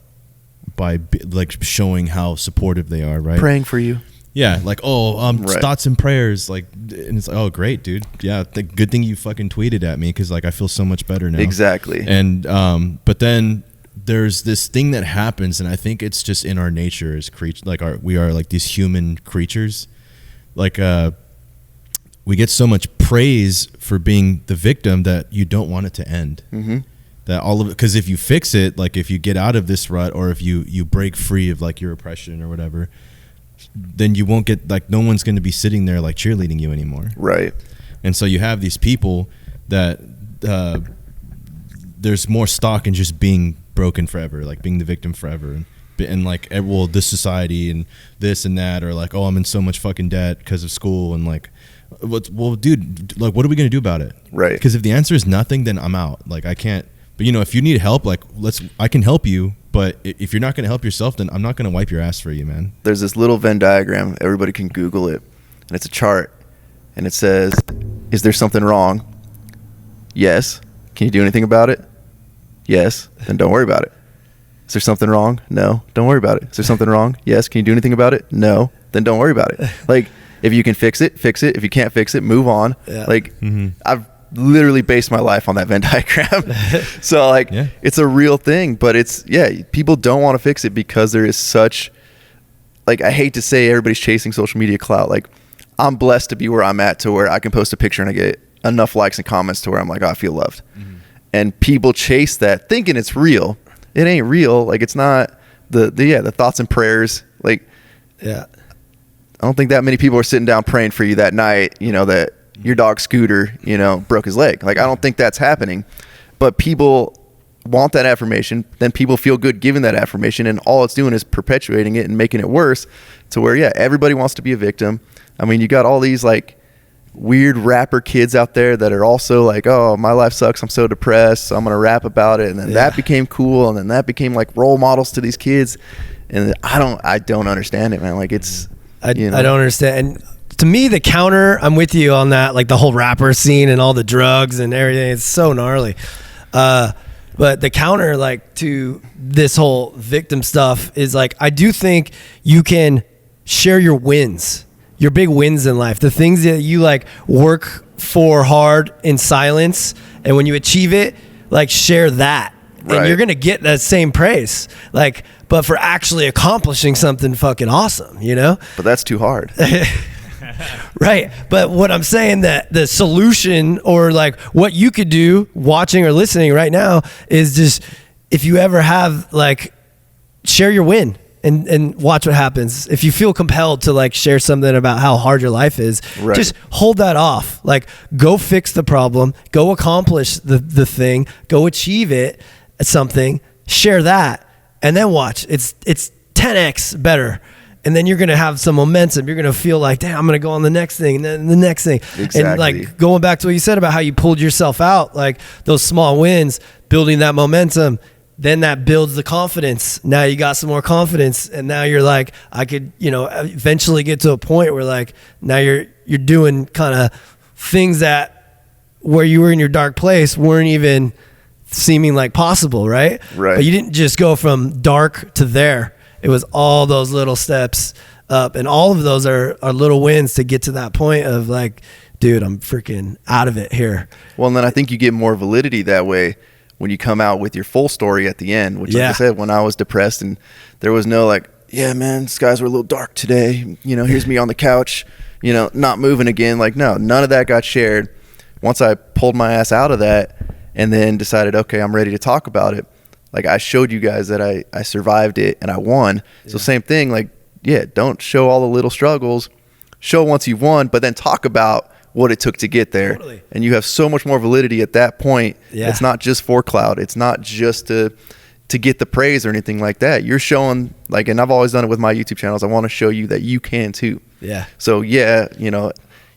Speaker 1: by like showing how supportive they are, right?
Speaker 3: Praying for you.
Speaker 1: Yeah, like thoughts and prayers, like, and it's like, oh great, dude. Yeah, the good thing you fucking tweeted at me, because like I feel so much better now.
Speaker 3: Exactly.
Speaker 1: And but then there's this thing that happens, and I think it's just in our nature as we are like these human creatures. Like we get so much praise for being the victim that you don't want it to end.
Speaker 3: Mm-hmm.
Speaker 1: That all of it, because if you fix it, like if you get out of this rut, or if you break free of like your oppression or whatever, then you won't get, like, no one's going to be sitting there like cheerleading you anymore.
Speaker 3: Right.
Speaker 1: And so you have these people that there's more stock in just being broken forever, like being the victim forever, and like, well, this society and this and that, or like, oh, I'm in so much fucking debt because of school, and like, well, dude, like, what are we gonna do about it?
Speaker 3: Right.
Speaker 1: Because if the answer is nothing, then I'm out. Like, I can't. But you know, if you need help, like, I can help you. But if you're not gonna help yourself, then I'm not gonna wipe your ass for you, man.
Speaker 3: There's this little Venn diagram. Everybody can Google it, and it's a chart, and it says, "Is there something wrong? Yes. Can you do anything about it? Yes. Then don't worry about it. Is there something wrong? No. Don't worry about it. Is there something wrong? Yes. Can you do anything about it? No. Then don't worry about it." Like, if you can fix it, fix it. If you can't fix it, move on.
Speaker 2: Yeah.
Speaker 3: Like, I've literally based my life on that Venn diagram. So like, it's a real thing, but it's, people don't want to fix it because there is such, like, I hate to say everybody's chasing social media clout. Like, I'm blessed to be where I'm at, to where I can post a picture and I get enough likes and comments to where I'm like, oh, I feel loved. And people chase that thinking it's real. It ain't real. Like, it's not the thoughts and prayers. Like, I don't think that many people are sitting down praying for you that night, you know, that your dog Scooter, you know, broke his leg. Like, I don't think that's happening, but people want that affirmation. Then people feel good giving that affirmation, and all it's doing is perpetuating it and making it worse, to where, everybody wants to be a victim. I mean, you got all these like weird rapper kids out there that are also like, oh, my life sucks, I'm so depressed, so I'm gonna rap about it. And then that became cool, and then that became like role models to these kids. And I don't understand it, man. Like, it's,
Speaker 2: I don't understand. And to me, the counter, I'm with you on that, like the whole rapper scene and all the drugs and everything, it's so gnarly. But the counter, like, to this whole victim stuff is, like, I do think you can share your wins, your big wins in life, the things that you like work for hard in silence, and when you achieve it, like, share that.
Speaker 3: Right.
Speaker 2: And you're going to get that same praise, like, but for actually accomplishing something fucking awesome, you know?
Speaker 3: But that's too hard.
Speaker 2: Right. But what I'm saying, that the solution, or like what you could do watching or listening right now, is just, if you ever have, like, share your win and watch what happens. If you feel compelled to like share something about how hard your life is, just hold that off. Like, go fix the problem, go accomplish the thing, go achieve it, something, share that, and then watch. It's 10x better. And then you're going to have some momentum. You're going to feel like, damn, I'm going to go on the next thing, and then the next thing.
Speaker 3: Exactly.
Speaker 2: And like, going back to what you said about how you pulled yourself out, like those small wins, building that momentum, then that builds the confidence. Now you got some more confidence, and now you're like, I could, you know, eventually get to a point where, like, now you're doing kind of things that where you were in your dark place weren't even seeming like possible, right?
Speaker 3: Right.
Speaker 2: But you didn't just go from dark to there. It was all those little steps up, and all of those are little wins to get to that point of like, dude, I'm freaking out of it here.
Speaker 3: Well, and then I think you get more validity that way when you come out with your full story at the end, which, like I said, when I was depressed and there was no like, yeah, man, skies were a little dark today, you know, here's me on the couch, you know, not moving again. Like, no, none of that got shared. Once I pulled my ass out of that and then decided, okay, I'm ready to talk about it. Like, I showed you guys that I survived it and I won. So same thing, like, don't show all the little struggles. Show once you've won, but then talk about what it took to get there.
Speaker 2: Totally.
Speaker 3: And you have so much more validity at that point. It's not just for clout. It's not just to get the praise or anything like that. You're showing, like, and I've always done it with my YouTube channels, I want to show you that you can too. Yeah. So you know,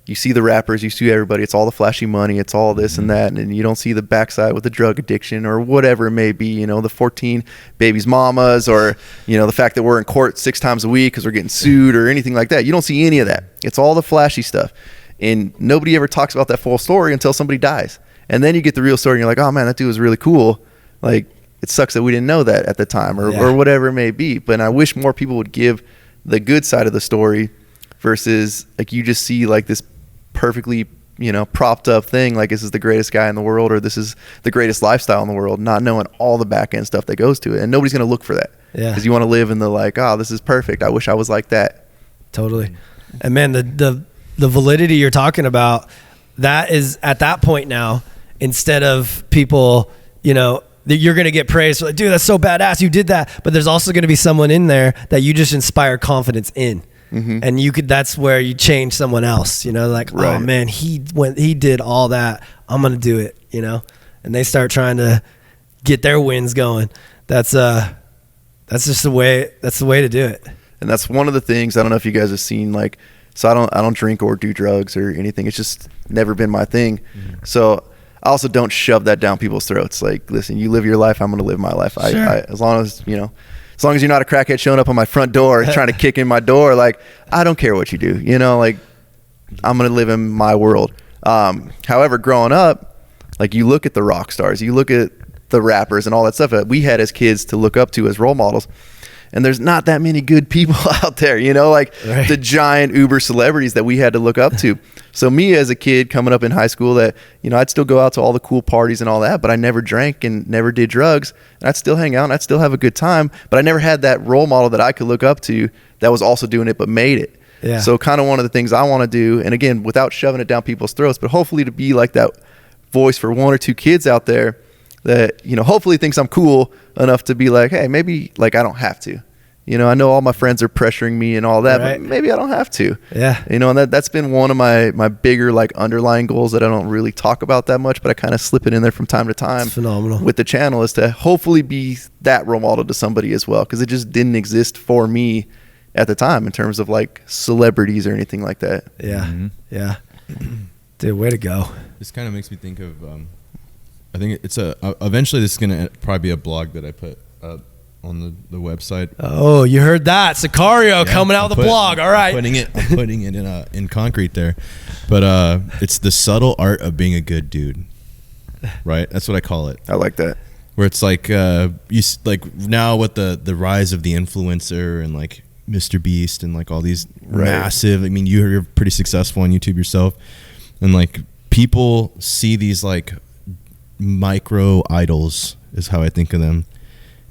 Speaker 3: you see the rappers, you see everybody, it's all the flashy money, it's all this and that, and you don't see the backside with the drug addiction or whatever it may be, you know, the 14 babies mamas, or, you know, the fact that we're in court 6 times a week because we're getting sued or anything like that. You don't see any of that. It's all the flashy stuff. And nobody ever talks about that full story until somebody dies. And then you get the real story and you're like, oh man, that dude was really cool. Like, it sucks that we didn't know that at the time, or whatever it may be. But I wish more people would give the good side of the story versus, like, you just see like this perfectly, you know, propped up thing, like this is the greatest guy in the world, or this is the greatest lifestyle in the world, not knowing all the back end stuff that goes to it. And nobody's going to look for that. Yeah. Because you want to live in the like, oh, this is perfect, I wish I was like that.
Speaker 2: Totally. And man, the the validity you're talking about, that is at that point now, instead of people, you know, that you're going to get praised for, like, dude, that's so badass, you did that. But there's also going to be someone in there that you just inspire confidence in. Mm-hmm. And that's where you change someone else, you know, like, right. Oh man, he did all that, I'm going to do it, you know, and they start trying to get their wins going. That's just the way to do it.
Speaker 3: And that's one of the things, I don't know if you guys have seen, like, so I don't drink or do drugs or anything. It's just never been my thing. Mm-hmm. So I also don't shove that down people's throats. Like, listen, you live your life, I'm going to live my life. Sure. As long as you're not a crackhead showing up on my front door trying to kick in my door, like, I don't care what you do, you know, like, I'm going to live in my world. However, growing up, like, you look at the rock stars, you look at the rappers and all that stuff that we had as kids to look up to as role models. And there's not that many good people out there, you know, like right. The giant Uber celebrities that we had to look up to. So me as a kid coming up in high school, that, you know, I'd still go out to all the cool parties and all that, but I never drank and never did drugs. And I'd still hang out and I'd still have a good time, but I never had that role model that I could look up to that was also doing it but made it. Yeah. So kind of one of the things I want to do, and again, without shoving it down people's throats, but hopefully to be like that voice for one or two kids out there that, you know, hopefully thinks I'm cool enough to be like, hey, maybe, like, I don't have to. You know, I know all my friends are pressuring me and all that, right. But maybe I don't have to. Yeah. You know, and that's been one of my bigger, like, underlying goals that I don't really talk about that much, but I kind of slip it in there from time to time.
Speaker 2: It's phenomenal.
Speaker 3: With the channel, is to hopefully be that role model to somebody as well, because it just didn't exist for me at the time in terms of, like, celebrities or anything like that.
Speaker 2: Yeah. Mm-hmm. Yeah. Dude, way to go.
Speaker 1: This kind of makes me think of, I think it's eventually this is going to probably be a blog that I put up on the website.
Speaker 2: Oh, you heard that. Sicario coming out with a blog. All right.
Speaker 1: I'm putting it in concrete there. But it's the subtle art of being a good dude. Right? That's what I call it.
Speaker 3: I like that.
Speaker 1: Where it's like you like now with the rise of the influencer and like Mr. Beast and like all these massive, I mean, you're pretty successful on YouTube yourself, and like people see these like micro idols is how I think of them.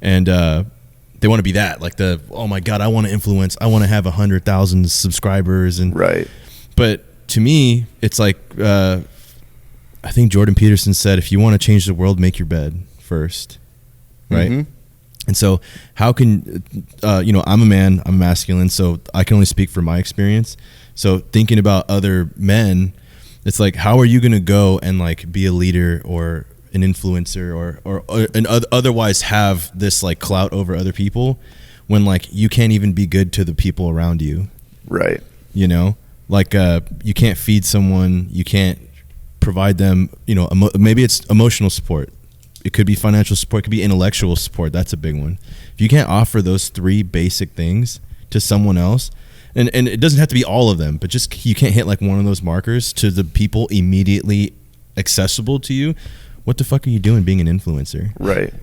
Speaker 1: And they want to be that, like oh my God, I want to influence, I want to have 100,000 subscribers. And
Speaker 3: right.
Speaker 1: But to me, it's like, I think Jordan Peterson said, if you want to change the world, make your bed first. Right. Mm-hmm. And so how can, you know, I'm a man, I'm masculine, so I can only speak from my experience. So thinking about other men, it's like, how are you going to go and like be a leader or an influencer or otherwise have this like clout over other people when like you can't even be good to the people around you?
Speaker 3: Right.
Speaker 1: You know, like you can't feed someone, you can't provide them, you know, maybe it's emotional support, it could be financial support, it could be intellectual support. That's a big one. If you can't offer those three basic things to someone else, and it doesn't have to be all of them, but just you can't hit like one of those markers to the people immediately accessible to you, what the fuck are you doing being an influencer?
Speaker 3: Right.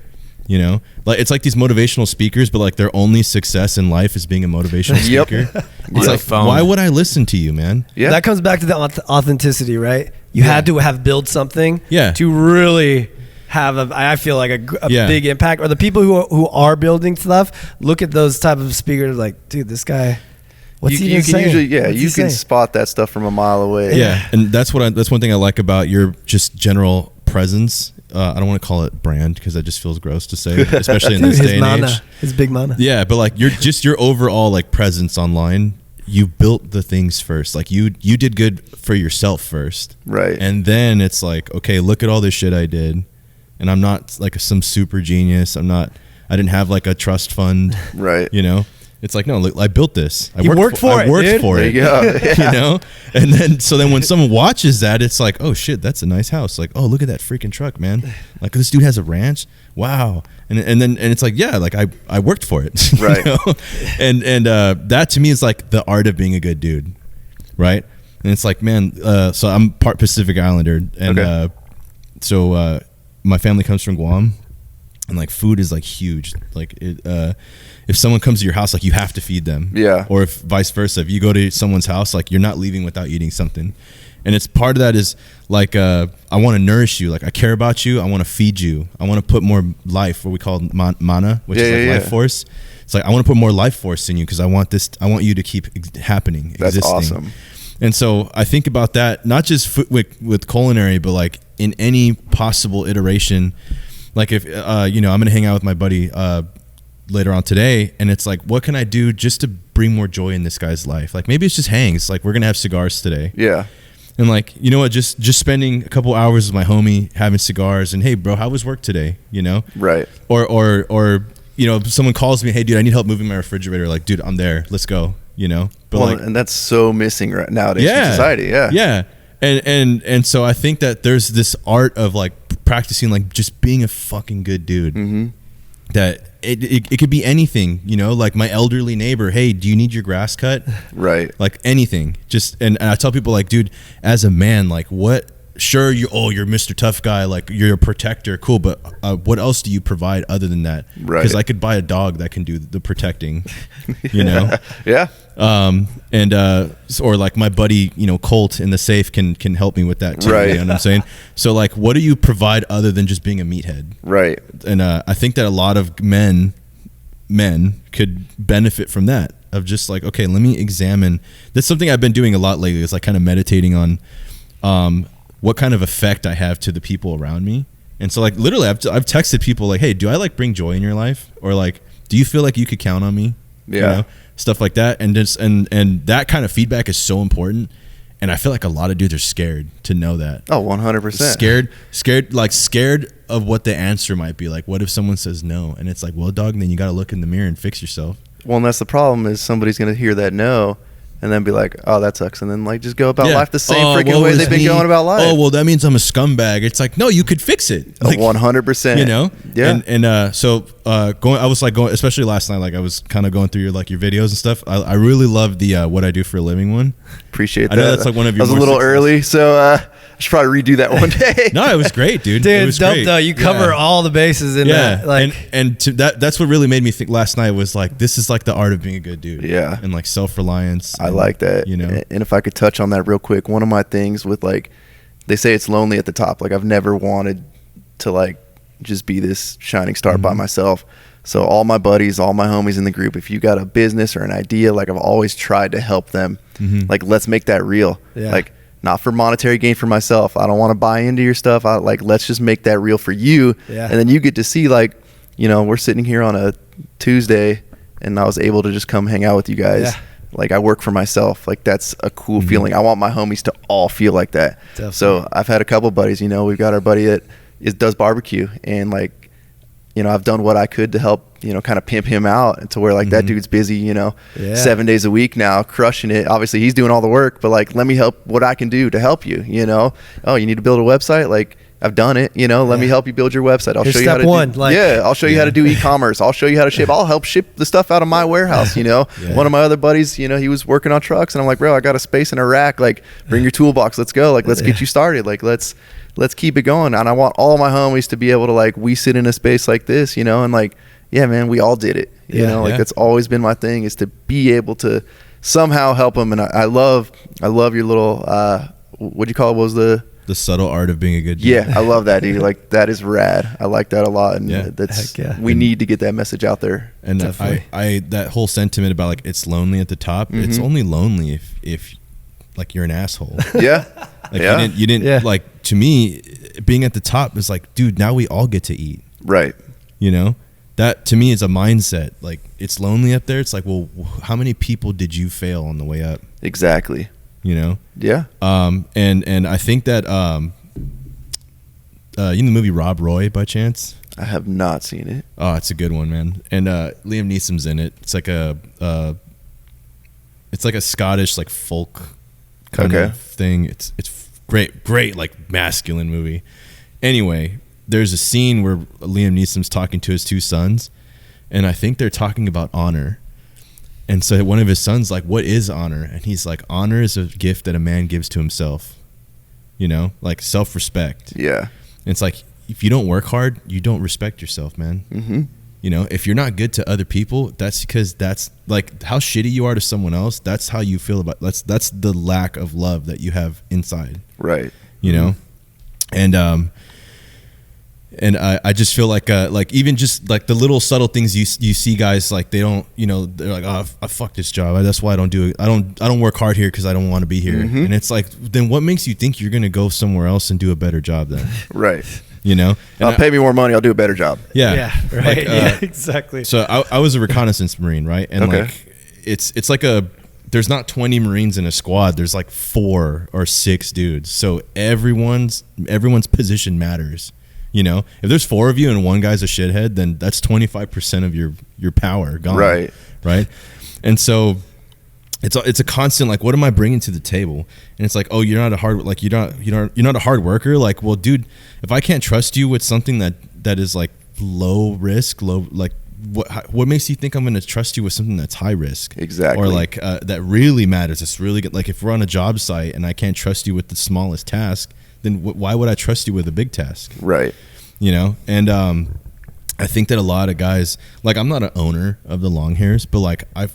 Speaker 1: You know, like it's like these motivational speakers, but like their only success in life is being a motivational speaker. It's like, why would I listen to you, man?
Speaker 2: Yeah. That comes back to the authenticity, right? You had to have built something to really have I feel like a big impact. Or the people who are building stuff, look at those type of speakers like, dude, this guy, what's he saying?
Speaker 3: Usually, you can spot that stuff from a mile away.
Speaker 1: Yeah. And that's one thing I like about your just general presence. I don't want to call it brand because that just feels gross to say, especially in this day and age.
Speaker 2: His big mana.
Speaker 1: Yeah, but like your overall like presence online, you built the things first. Like you did good for yourself first.
Speaker 3: Right.
Speaker 1: And then it's like, okay, look at all this shit I did. And I'm not like some super genius. I didn't have like a trust fund.
Speaker 3: Right.
Speaker 1: You know? It's like, no, look, I built this. I
Speaker 2: worked for it.
Speaker 1: There you go. Yeah. You know? And then when someone watches that, it's like, oh shit, that's a nice house. Like, oh, look at that freaking truck, man. Like this dude has a ranch. Wow. And it's like, yeah, like I worked for it.
Speaker 3: Right.
Speaker 1: You know? And that to me is like the art of being a good dude. Right. And it's like, man, so I'm part Pacific Islander. And so my family comes from Guam. And like food is like huge. Like if someone comes to your house, like you have to feed them.
Speaker 3: Yeah.
Speaker 1: Or if vice versa, if you go to someone's house, like you're not leaving without eating something. And it's part of that is like I want to nourish you. Like I care about you. I want to feed you. I want to put more life, what we call mana, which is like life force. It's like I want to put more life force in you because I want you to keep happening,
Speaker 3: That's
Speaker 1: existing.
Speaker 3: Awesome.
Speaker 1: And so I think about that, not just with culinary, but like in any possible iteration. Like if, I'm going to hang out with my buddy later on today, and it's like, what can I do just to bring more joy in this guy's life? Like maybe it's just hangs. Like we're going to have cigars today.
Speaker 3: Yeah.
Speaker 1: And like, you know what, just spending a couple hours with my homie having cigars and, hey bro, how was work today?
Speaker 3: Right.
Speaker 1: Or someone calls me, hey dude, I need help moving my refrigerator. Like, dude, I'm there. Let's go. But
Speaker 3: and that's so missing right nowadays in society. Yeah.
Speaker 1: And so I think that there's this art of like practicing, like just being a fucking good dude.
Speaker 3: Mm-hmm.
Speaker 1: That it could be anything, like my elderly neighbor, hey, do you need your grass cut?
Speaker 3: Right.
Speaker 1: Like anything. Just and I tell people like, dude, as a man, like what? Sure, you're Mr. Tough Guy, like you're a protector, cool, but what else do you provide other than that?
Speaker 3: Right.
Speaker 1: Because I could buy a dog that can do the protecting, Yeah. Or like my buddy, Colt in the safe can help me with that too.
Speaker 3: Right.
Speaker 1: You know what I'm saying? So like, what do you provide other than just being a meathead?
Speaker 3: Right.
Speaker 1: And I think that a lot of men could benefit from that, of just like, okay, let me examine. That's something I've been doing a lot lately, is like kind of meditating on what kind of effect I have to the people around me. And so like literally I've texted people like, hey, do I like bring joy in your life? Or like, do you feel like you could count on me?
Speaker 3: Yeah.
Speaker 1: Stuff like that. And just and that kind of feedback is so important. And I feel like a lot of dudes are scared to know that.
Speaker 3: Oh, 100%.
Speaker 1: Scared of what the answer might be. Like, what if someone says no? And it's like, well, dog, then you got to look in the mirror and fix yourself.
Speaker 3: Well, and that's the problem, is somebody's going to hear that no and then be like, oh, that sucks. And then like just go about life the same freaking way they've been going about life.
Speaker 1: Oh, well, that means I'm a scumbag. It's like, no, you could fix it. Like,
Speaker 3: 100%.
Speaker 1: Yeah. And so I was like going, especially last night, like I was kind of going through your videos and stuff. I really love the what I do for a living one.
Speaker 3: Appreciate that.
Speaker 1: I know that's like one of your.
Speaker 3: I was a little early, so I should probably redo that one day.
Speaker 1: No, it was great, dude.
Speaker 2: Dude,
Speaker 1: it was
Speaker 2: dope
Speaker 1: great.
Speaker 2: though. You cover all the bases in that. Like,
Speaker 1: and that's what really made me think last night was like, this is like the art of being a good dude.
Speaker 3: Yeah.
Speaker 1: And like self-reliance.
Speaker 3: I like that. And if I could touch on that real quick, one of my things with like, they say it's lonely at the top. Like I've never wanted to like just be this shining star by myself. So all my buddies, all my homies in the group, if you got a business or an idea, like I've always tried to help them. Like, let's make that real.
Speaker 2: Yeah.
Speaker 3: Like, not for monetary gain for myself. I don't want to buy into your stuff. Let's just make that real for you.
Speaker 2: Yeah.
Speaker 3: And then you get to see, like, we're sitting here on a Tuesday and I was able to just come hang out with you guys.
Speaker 2: Yeah.
Speaker 3: Like, I work for myself. Like, that's a cool feeling. I want my homies to all feel like that.
Speaker 2: Definitely.
Speaker 3: So I've had a couple buddies, we've got our buddy that does barbecue, and like, I've done what I could to help, kind of pimp him out to where like that dude's busy, 7 days a week now, crushing it. Obviously he's doing all the work, but like, let me help what I can do to help you, Oh, you need to build a website? Like, I've done it, let me help you build your website. I'll
Speaker 2: Here's
Speaker 3: show you how to
Speaker 2: step
Speaker 3: I'll show you how to do e-commerce. I'll show you how to ship. I'll help ship the stuff out of my warehouse, One of my other buddies, he was working on trucks, and I'm like, bro, I got a space in a rack. Like, bring your toolbox. Let's go. Like, let's get you started. Like, let's keep it going. And I want all my homies to be able to like, we sit in a space like this, and like, yeah, man, we all did it. That's always been my thing, is to be able to somehow help them. And I love your little, what'd you call it? What was the
Speaker 1: subtle art of being a good dude.
Speaker 3: Yeah, I love that, dude. Like, that is rad. I like that a lot. And we need to get that message out there.
Speaker 1: And I that whole sentiment about like, it's lonely at the top. It's only lonely if like you're an asshole.
Speaker 3: Yeah.
Speaker 1: Like you didn't like, to me, being at the top is like, dude, now we all get to eat.
Speaker 3: Right.
Speaker 1: That to me is a mindset. Like, it's lonely up there. It's like, well, how many people did you fail on the way up?
Speaker 3: Exactly.
Speaker 1: Yeah. And I think that the movie Rob Roy by chance?
Speaker 3: I have not seen it.
Speaker 1: Oh, it's a good one, man. And Liam Neeson's in it. It's like a Scottish like folk kind of thing. It's great like masculine movie. Anyway, there's a scene where Liam Neeson's talking to his two sons, and I think they're talking about honor. And so one of his sons like, what is honor? And he's like, honor is a gift that a man gives to himself, like self-respect.
Speaker 3: Yeah.
Speaker 1: And it's like, if you don't work hard, you don't respect yourself, man. If you're not good to other people, that's because that's like how shitty you are to someone else. That's how you feel about that's the lack of love that you have inside.
Speaker 3: Right.
Speaker 1: And And I just feel like even just like the little subtle things you see guys like they don't, you know, they're like, oh, I fuck this job, that's why I don't do it. I don't work hard here because I don't want to be here. And it's like, then what makes you think you're gonna go somewhere else and do a better job then?
Speaker 3: Right.
Speaker 1: You know, and
Speaker 3: pay me more money, I'll do a better job.
Speaker 2: Yeah, right.
Speaker 1: Like,
Speaker 2: yeah, exactly.
Speaker 1: So I was a reconnaissance Marine, right? And
Speaker 3: Okay.
Speaker 1: like it's like there's not 20 Marines in a squad. There's like 4 or 6 dudes. So everyone's position matters. You know, if there's 4 of you and one guy's a shithead, then that's 25% of your power gone.
Speaker 3: Right.
Speaker 1: Right. And so it's a constant, like, what am I bringing to the table? And it's like, oh, you're not a hard worker. Like, well, dude, if I can't trust you with something that is like low risk, like, what makes you think I'm going to trust you with something that's high risk?
Speaker 3: Exactly.
Speaker 1: Or like that really matters. It's really good. Like if we're on a job site and I can't trust you with the smallest task, then why would I trust you with a big task?
Speaker 3: Right.
Speaker 1: You know? And I think that a lot of guys, like I'm not an owner of the Longhairs, but like I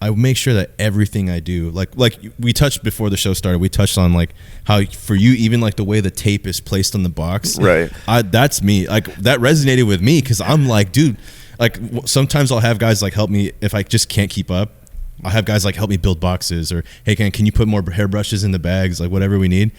Speaker 1: make sure that everything I do, like we touched before the show started, we touched on like how for you, even like the way the tape is placed on the box.
Speaker 3: Right.
Speaker 1: That's me. Like that resonated with me because I'm like, dude, like sometimes I'll have guys like help me if I just can't keep up. I'll have guys like help me build boxes, or hey, can you put more hairbrushes in the bags, like whatever we need.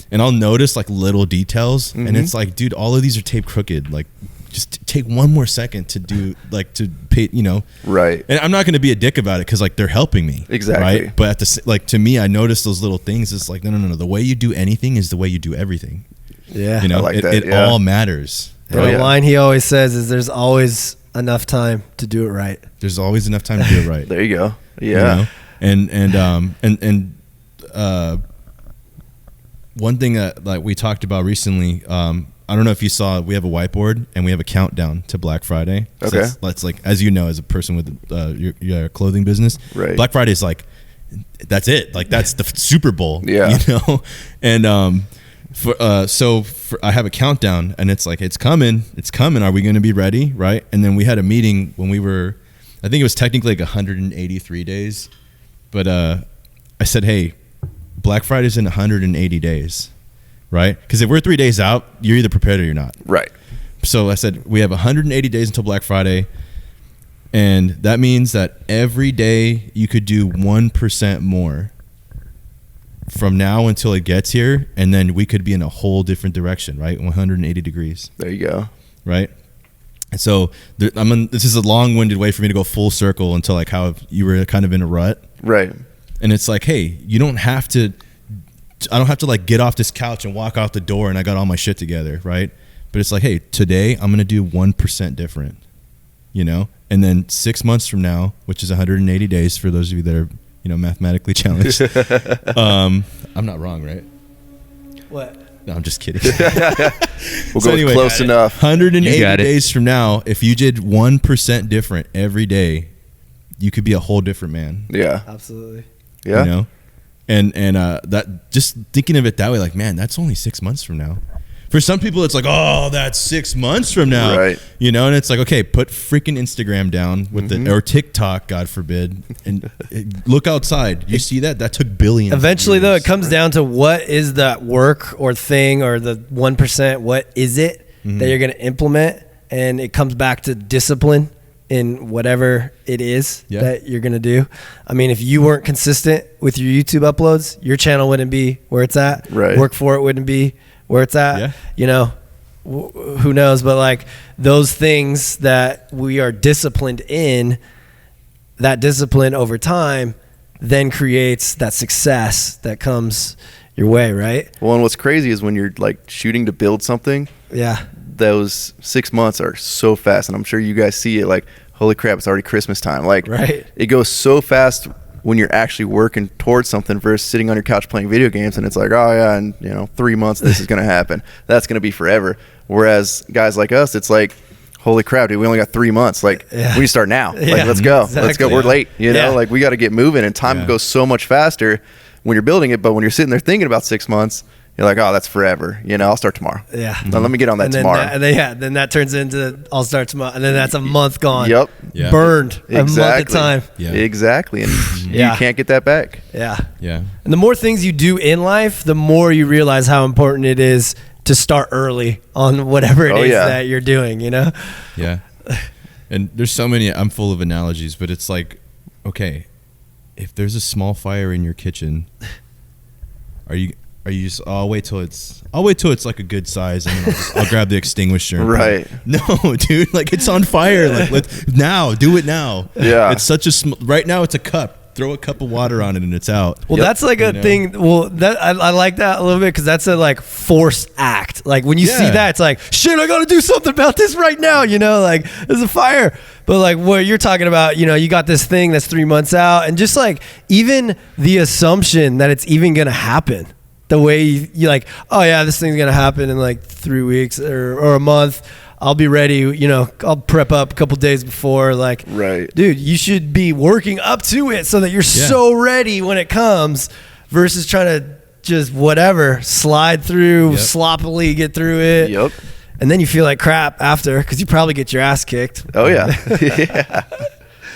Speaker 1: And I'll notice like little details, and it's like, dude, all of these are taped crooked. Like, just take one more second to do, like, to pay, you know.
Speaker 3: Right.
Speaker 1: And I'm not going to be a dick about it because like they're helping me.
Speaker 3: Exactly.
Speaker 1: Right. But at the like to me, I notice those little things. It's like no. The way you do anything is the way you do everything.
Speaker 2: Yeah.
Speaker 1: You know,
Speaker 3: I like that,
Speaker 1: it all matters.
Speaker 2: And the line he always says is, "There's always enough time to do it right."
Speaker 1: There's always enough time to do it right.
Speaker 3: There you go. Yeah.
Speaker 1: You know? And one thing that like we talked about recently, I don't know if you saw, we have a whiteboard and we have a countdown to Black Friday. So
Speaker 3: Okay.
Speaker 1: that's like, as you know, as a person with your clothing business,
Speaker 3: Right.
Speaker 1: Black Friday is like, that's it. Like that's the Super Bowl.
Speaker 3: Yeah.
Speaker 1: You know, and I have a countdown and it's like, it's coming. Are we going to be ready? Right. And then we had a meeting when we were, I think it was technically like 183 days, but I said, hey, Black Friday's in 180 days, right? Because if we're 3 days out, you're either prepared or you're not.
Speaker 3: Right.
Speaker 1: So I said, we have 180 days until Black Friday, and that means that every day you could do 1% more from now until it gets here, and then we could be in a whole different direction, right? 180 degrees.
Speaker 3: There you go.
Speaker 1: Right? And so this is a long-winded way for me to go full circle until like how you were kind of in a rut.
Speaker 3: Right.
Speaker 1: And it's like, hey, I don't have to like get off this couch and walk out the door and I got all my shit together, right? But it's like, hey, today I'm going to do 1% different, you know? And then 6 months from now, which is 180 days for those of you that are, you know, mathematically challenged. I'm not wrong, right?
Speaker 2: What?
Speaker 1: No, I'm just kidding.
Speaker 3: We'll go with close enough.
Speaker 1: 180 days from now, if you did 1% different every day, you could be a whole different man.
Speaker 3: Yeah.
Speaker 2: Absolutely.
Speaker 3: Yeah.
Speaker 1: You know? And that, just thinking of it that way, like, man, that's only 6 months from now. For some people, it's like, oh, that's 6 months from now.
Speaker 3: Right.
Speaker 1: You know, and it's like, okay, put freaking Instagram down with or TikTok, God forbid, and look outside. You see that? That took billions.
Speaker 2: Eventually, though, it comes down to what is that work or thing or the 1%, what is it that you're going to implement? And it comes back to discipline in whatever it is that you're going to do. I mean, if you weren't consistent with your YouTube uploads, your channel wouldn't be where it's at.
Speaker 3: Right.
Speaker 2: Work for it wouldn't be where it's at.
Speaker 1: Yeah.
Speaker 2: You know, who knows? But like those things that we are disciplined in, that discipline over time then creates that success that comes your way, right?
Speaker 3: Well, and what's crazy is when you're like shooting to build something,
Speaker 2: Yeah.
Speaker 3: those 6 months are so fast. And I'm sure you guys see it like, holy crap, it's already Christmas time. Like,
Speaker 2: Right.
Speaker 3: It goes so fast when you're actually working towards something versus sitting on your couch playing video games. And it's like, oh yeah, in 3 months this is going to happen. That's going to be forever. Whereas guys like us, it's like, holy crap, dude, we only got 3 months. Like, we need to start now. Like, let's go.
Speaker 2: Exactly.
Speaker 3: Let's go. We're late. Like, we got to get moving. And time goes so much faster when you're building it. But when you're sitting there thinking about 6 months, you're like, oh, that's forever. I'll start tomorrow.
Speaker 2: Yeah.
Speaker 3: Now, let me get on that
Speaker 2: And then
Speaker 3: tomorrow.
Speaker 2: then that turns into I'll start tomorrow. And then that's a month gone.
Speaker 3: Yep.
Speaker 1: Yeah.
Speaker 2: Burned a month at a
Speaker 3: Exactly.
Speaker 2: time.
Speaker 1: Yeah.
Speaker 3: Exactly. And
Speaker 2: Yeah.
Speaker 3: you can't get that back.
Speaker 2: Yeah.
Speaker 1: Yeah.
Speaker 2: And the more things you do in life, the more you realize how important it is to start early on whatever it is
Speaker 3: yeah.
Speaker 2: that you're doing, you know?
Speaker 1: Yeah. And there's so many, I'm full of analogies, but it's like, okay, if there's a small fire in your kitchen, are you just, I'll wait till it's like a good size, and then I'll grab the extinguisher.
Speaker 3: Right.
Speaker 1: No, dude, like it's on fire. Like do it now.
Speaker 3: Yeah.
Speaker 1: It's such a right now it's a cup. Throw a cup of water on it and it's out.
Speaker 2: Well, that's like a thing. Well, that I like that a little bit because that's a like forced act. Like when you see that, it's like, shit, I got to do something about this right now. You know, like there's a fire. But like what you're talking about, you know, you got this thing that's 3 months out, and just like even the assumption that it's even gonna happen. The way you like, oh yeah, this thing's gonna happen in like 3 weeks or a month. I'll be ready, you know, I'll prep up a couple days before. Like,
Speaker 3: right,
Speaker 2: dude, you should be working up to it so that you're so ready when it comes versus trying to just whatever, slide through, sloppily get through it.
Speaker 3: Yep.
Speaker 2: And then you feel like crap after because you probably get your ass kicked.
Speaker 3: Oh, yeah. Yeah.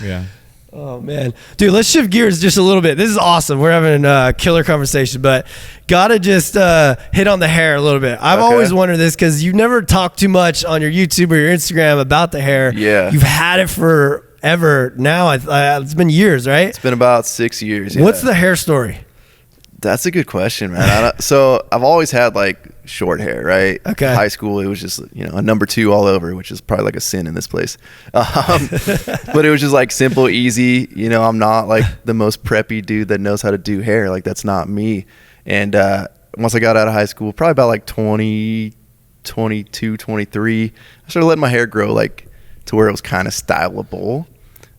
Speaker 1: Yeah.
Speaker 2: Oh, man. Dude, let's shift gears just a little bit. This is awesome. We're having a killer conversation, but got to just hit on the hair a little bit. I've always wondered this because you never talk too much on your YouTube or your Instagram about the hair.
Speaker 3: Yeah.
Speaker 2: You've had it forever now. It's been years, right?
Speaker 3: It's been about 6 years. Yeah.
Speaker 2: What's the hair story?
Speaker 3: That's a good question, man. So I've always had like short hair, right?
Speaker 2: Okay.
Speaker 3: High school, it was just, you know, a number 2 all over, which is probably like a sin in this place. But it was just like simple, easy. You know, I'm not like the most preppy dude that knows how to do hair. Like that's not me. And once I got out of high school, probably about like 20, 22, 23, I started letting my hair grow like to where it was kind of styleable.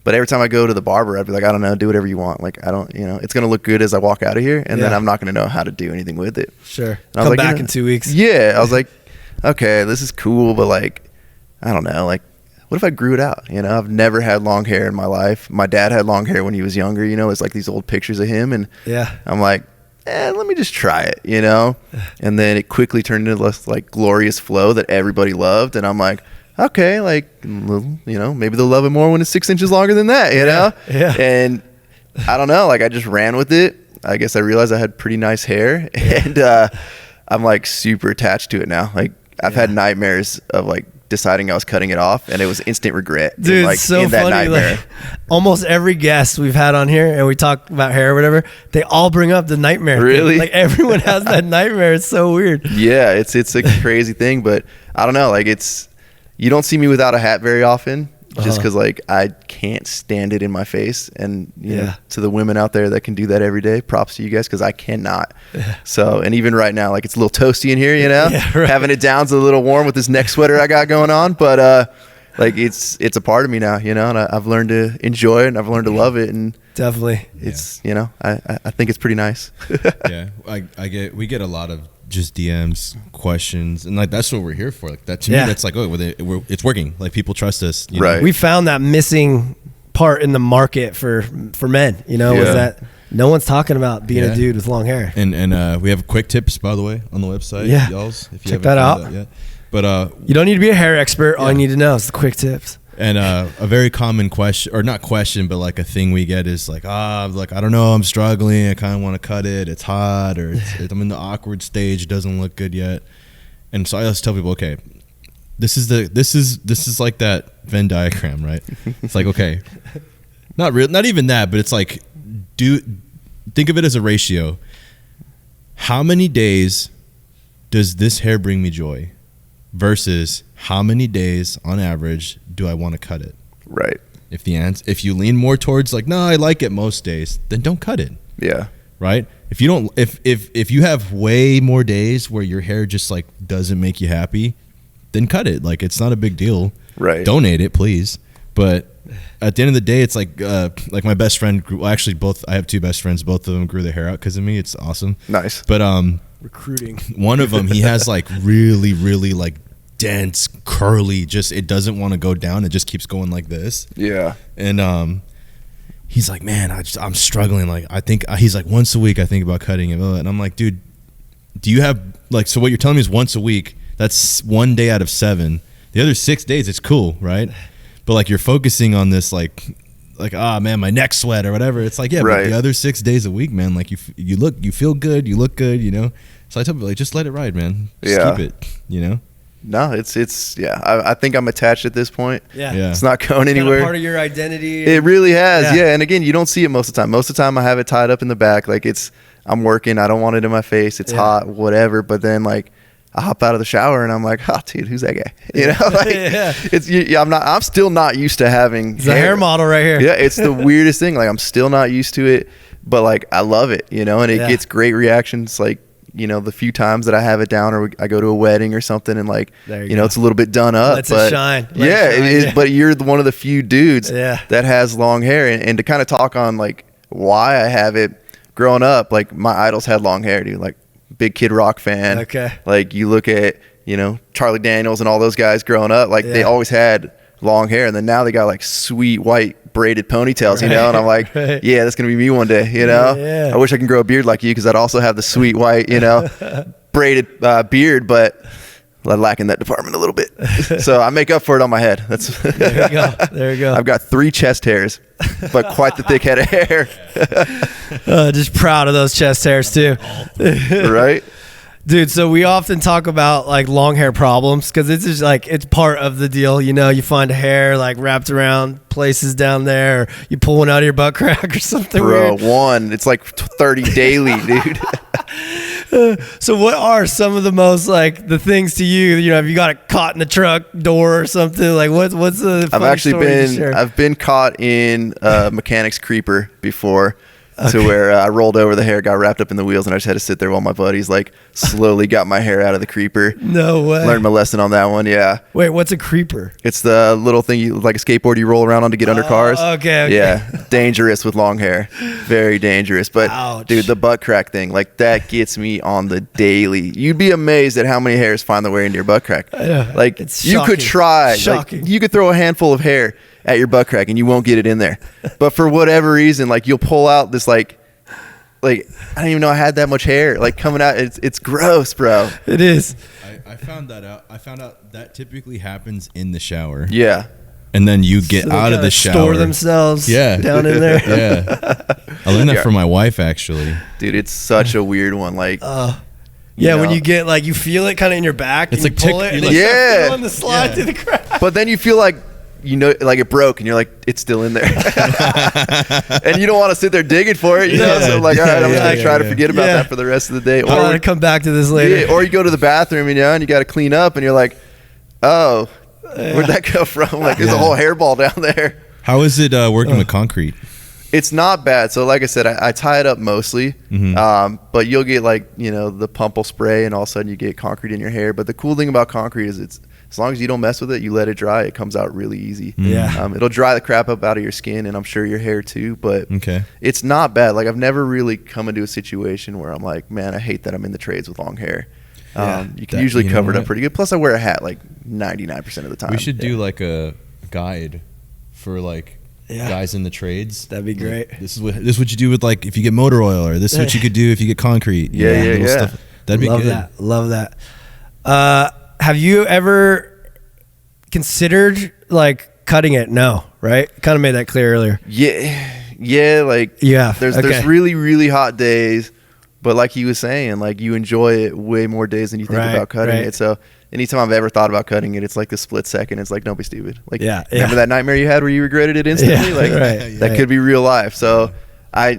Speaker 3: But every time I go to the barber, I'd be like, I don't know, do whatever you want. Like, I don't, you know, it's going to look good as I walk out of here, and then I'm not going to know how to do anything with it.
Speaker 2: Sure.
Speaker 3: Come
Speaker 2: like, back in 2 weeks.
Speaker 3: Yeah. I was like, okay, this is cool, but like, I don't know, like, what if I grew it out? You know, I've never had long hair in my life. My dad had long hair when he was younger, you know, it's like these old pictures of him, and I'm like, let me just try it, you know? And then it quickly turned into this like glorious flow that everybody loved, and I'm like, okay, like, you know, maybe they'll love it more when it's 6 inches longer than that, you know?
Speaker 2: Yeah.
Speaker 3: And I don't know, like I just ran with it. I guess I realized I had pretty nice hair, and I'm like super attached to it now. Like I've had nightmares of like deciding I was cutting it off, and it was instant regret.
Speaker 2: Dude,
Speaker 3: like,
Speaker 2: it's so
Speaker 3: in that
Speaker 2: funny.
Speaker 3: nightmare.
Speaker 2: Like, almost every guest we've had on here and we talk about hair or whatever, they all bring up the nightmare.
Speaker 3: Really?
Speaker 2: Thing. Like everyone has that nightmare. It's so weird.
Speaker 3: Yeah, it's a crazy thing, but I don't know, like you don't see me without a hat very often, just because like I can't stand it in my face. And you know, to the women out there that can do that every day, props to you guys, because I cannot. So, and even right now, like it's a little toasty in here, you know, having it down's a little warm with this neck sweater I got going on, but like it's a part of me now, you know, and I've learned to enjoy it, and I've learned to love it, and
Speaker 2: definitely
Speaker 3: it's you know, I think it's pretty nice.
Speaker 1: Yeah, we get a lot of just DMs, questions, and like that's what we're here for. Like that to me, that's like, oh, it's working. Like people trust us, you know?
Speaker 2: We found that missing part in the market for men. You know, was that no one's talking about being a dude with long hair.
Speaker 1: And we have quick tips, by the way, on the website.
Speaker 2: Yeah,
Speaker 1: y'all's, if you
Speaker 2: check that out.
Speaker 1: Yet. But
Speaker 2: you don't need to be a hair expert. All you need to know is the quick tips.
Speaker 1: And a very common question, or not question, but like a thing we get is like, like I don't know, I'm struggling. I kind of want to cut it. It's hot, or I'm in the awkward stage. It doesn't look good yet. And so I always tell people, okay, this is like that Venn diagram, right? It's like, okay, not even that, but it's like, think of it as a ratio. How many days does this hair bring me joy versus how many days on average do I want to cut it?
Speaker 3: Right.
Speaker 1: If you lean more towards like, no, I like it most days, then don't cut it.
Speaker 3: Yeah.
Speaker 1: Right? If you have way more days where your hair just like doesn't make you happy, then cut it. Like it's not a big deal.
Speaker 3: Right.
Speaker 1: Donate it, please. But at the end of the day, it's like my best friend grew, well, actually I have two best friends, both of them grew their hair out because of me. It's awesome.
Speaker 3: Nice.
Speaker 1: But
Speaker 2: recruiting.
Speaker 1: One of them, he has like really, really like dense, curly, just it doesn't want to go down. It just keeps going like this.
Speaker 3: Yeah.
Speaker 1: And he's like, man, I'm struggling. Like I think he's like, once a week I think about cutting it. And I'm like, dude, do you have like, so what you're telling me is once a week, that's 1 day out of 7. The other 6 days it's cool, right? But like you're focusing on this like man, my neck sweat or whatever. It's like, yeah, but the other 6 days a week, man, like you feel good, you look good, you know. So I tell people, like, just let it ride, man. Just
Speaker 3: Yeah.
Speaker 1: keep it, you know?
Speaker 3: No, it's yeah. I think I'm attached at this point.
Speaker 2: Yeah.
Speaker 1: Yeah.
Speaker 3: It's not going
Speaker 2: Kind of
Speaker 3: anywhere.
Speaker 2: part of your identity.
Speaker 3: It really has,
Speaker 2: Yeah.
Speaker 3: yeah. And again, you don't see it most of the time. Most of the time, I have it tied up in the back. Like I'm working. I don't want it in my face. It's
Speaker 2: Yeah.
Speaker 3: hot, whatever. But then like I hop out of the shower and I'm like, oh, dude, who's that guy? You know, like
Speaker 2: Yeah.
Speaker 3: I'm still not used to having
Speaker 2: It's a hair model right here.
Speaker 3: Yeah, it's the weirdest thing. Like I'm still not used to it, but like I love it, you know, and it
Speaker 2: Yeah.
Speaker 3: gets great reactions. Like, you know, the few times that I have it down or I go to a wedding or something and like,
Speaker 2: There you
Speaker 3: you know,
Speaker 2: go.
Speaker 3: it's a little bit done up.
Speaker 2: Lets it
Speaker 3: but
Speaker 2: shine. Let it
Speaker 3: Yeah,
Speaker 2: shine,
Speaker 3: it is.
Speaker 2: yeah.
Speaker 3: But you're one of the few dudes
Speaker 2: Yeah.
Speaker 3: that has long hair. And to kind of talk on like why I have it growing up, like my idols had long hair, dude. Like big Kid Rock fan.
Speaker 2: Okay.
Speaker 3: Like you look at, you know, Charlie Daniels and all those guys growing up, like they
Speaker 2: Yeah.
Speaker 3: always had long hair. And then now they got like sweet white braided ponytails, you know, and I'm like,
Speaker 2: Right.
Speaker 3: yeah, that's going to be me one day, you know?
Speaker 2: Yeah.
Speaker 3: I wish I can grow a beard like you because I'd also have the sweet white, you know, braided beard, but I'm lacking that department a little bit. So I make up for it on my head. That's
Speaker 2: There you go. There you go.
Speaker 3: I've got 3 chest hairs, but quite the thick head of hair,
Speaker 2: Just proud of those chest hairs too.
Speaker 3: right?
Speaker 2: Dude, so we often talk about like long hair problems because it's just like it's part of the deal. You know, you find a hair like wrapped around places down there, or you pull one out of your butt crack or something
Speaker 3: Bro,
Speaker 2: weird.
Speaker 3: it's like 30 daily, dude.
Speaker 2: So what are some of the most like the things to you? You know, have you got it caught in the truck door or something? Like what's the
Speaker 3: I've
Speaker 2: funny
Speaker 3: actually
Speaker 2: story to share?
Speaker 3: I've been caught in a mechanic's creeper before. To where I rolled over, the hair got wrapped up in the wheels, and I just had to sit there while my buddies like slowly got my hair out of the creeper.
Speaker 2: No way.
Speaker 3: Learned my lesson on that one. Yeah,
Speaker 2: Wait, what's a creeper?
Speaker 3: it's the little thing you like a skateboard you roll around on to get under cars.
Speaker 2: Okay.
Speaker 3: Yeah, dangerous with long hair, very dangerous. But
Speaker 2: Ouch.
Speaker 3: dude, the butt crack thing, like that gets me on the daily. You'd be amazed at how many hairs find their way into your butt crack.
Speaker 2: know.
Speaker 3: Like
Speaker 2: It's
Speaker 3: you could
Speaker 2: shocking.
Speaker 3: try, like,
Speaker 2: Shocking.
Speaker 3: you could throw a handful of hair at your butt crack and you won't get it in there. But for whatever reason, like you'll pull out this like I didn't even know I had that much hair like coming out. It's gross, bro.
Speaker 2: It is.
Speaker 1: I found that out. I found out that typically happens in the shower.
Speaker 3: Yeah.
Speaker 1: And then you get
Speaker 2: So they
Speaker 1: out of
Speaker 2: kinda
Speaker 1: the shower.
Speaker 2: store themselves
Speaker 1: Yeah.
Speaker 2: down in there.
Speaker 1: Yeah. I learned that
Speaker 3: Yeah.
Speaker 1: from my wife, actually.
Speaker 3: Dude, it's such a weird one. Like
Speaker 2: Yeah, when
Speaker 3: know.
Speaker 2: you get like you feel it kind of in your back,
Speaker 1: It's
Speaker 2: and
Speaker 1: like
Speaker 2: you pull
Speaker 1: tick-
Speaker 2: it, and
Speaker 1: you're
Speaker 2: then
Speaker 3: like-
Speaker 2: you start
Speaker 3: Yeah.
Speaker 2: feeling the slide
Speaker 1: Yeah.
Speaker 2: through the crack.
Speaker 3: but then you feel like you know like it broke and you're like it's still in there. And you don't want to sit there digging for it, you know?
Speaker 1: Yeah.
Speaker 3: So like, all right, I'm just
Speaker 1: Yeah,
Speaker 3: gonna try to
Speaker 1: yeah.
Speaker 3: forget about
Speaker 2: Yeah.
Speaker 3: that for the rest of the day.
Speaker 2: I want to come back to this later.
Speaker 3: Or you go to the bathroom and you got to clean up and you're like, oh, where'd that go from? Like there's a
Speaker 1: Yeah.
Speaker 3: whole hairball down there.
Speaker 1: How is it working with concrete?
Speaker 3: It's not bad. So like I said, I tie it up mostly,
Speaker 1: Mm-hmm.
Speaker 3: but you'll get like, you know, the pump will spray and all of a sudden you get concrete in your hair. But the cool thing about concrete is it's as long as you don't mess with it, you let it dry, it comes out really easy.
Speaker 2: Yeah.
Speaker 3: It'll dry the crap up out of your skin and I'm sure your hair too, but
Speaker 1: Okay.
Speaker 3: it's not bad. Like I've never really come into a situation where I'm like, man, I hate that I'm in the trades with long hair.
Speaker 2: Yeah.
Speaker 3: You can
Speaker 1: That-
Speaker 3: usually
Speaker 1: you know
Speaker 3: cover it up
Speaker 1: what?
Speaker 3: pretty good. Plus I wear a hat like 99% of the time.
Speaker 1: We should do like a guide for like
Speaker 2: Yeah.
Speaker 1: guys in the trades.
Speaker 2: That'd be great.
Speaker 1: This is what you do with like if you get motor oil, or this is what you could do if you get concrete. you
Speaker 3: Yeah,
Speaker 1: know,
Speaker 3: yeah,
Speaker 1: little
Speaker 3: yeah.
Speaker 1: That'd be
Speaker 2: Love
Speaker 1: good.
Speaker 2: that. Love that. Have you ever considered like cutting it? No, right? Kind of made that clear earlier.
Speaker 3: Yeah, like
Speaker 2: Yeah.
Speaker 3: there's
Speaker 2: okay.
Speaker 3: really, really hot days, but like he was saying, like you enjoy it way more days than you think
Speaker 2: Right,
Speaker 3: about cutting
Speaker 2: right.
Speaker 3: it. So anytime I've ever thought about cutting it, it's like the split second. It's like, don't be stupid. Like,
Speaker 2: Yeah,
Speaker 3: remember
Speaker 2: yeah.
Speaker 3: that nightmare you had where you regretted it instantly?
Speaker 2: Yeah,
Speaker 3: like
Speaker 2: right,
Speaker 3: that
Speaker 2: right.
Speaker 3: could be real life. So I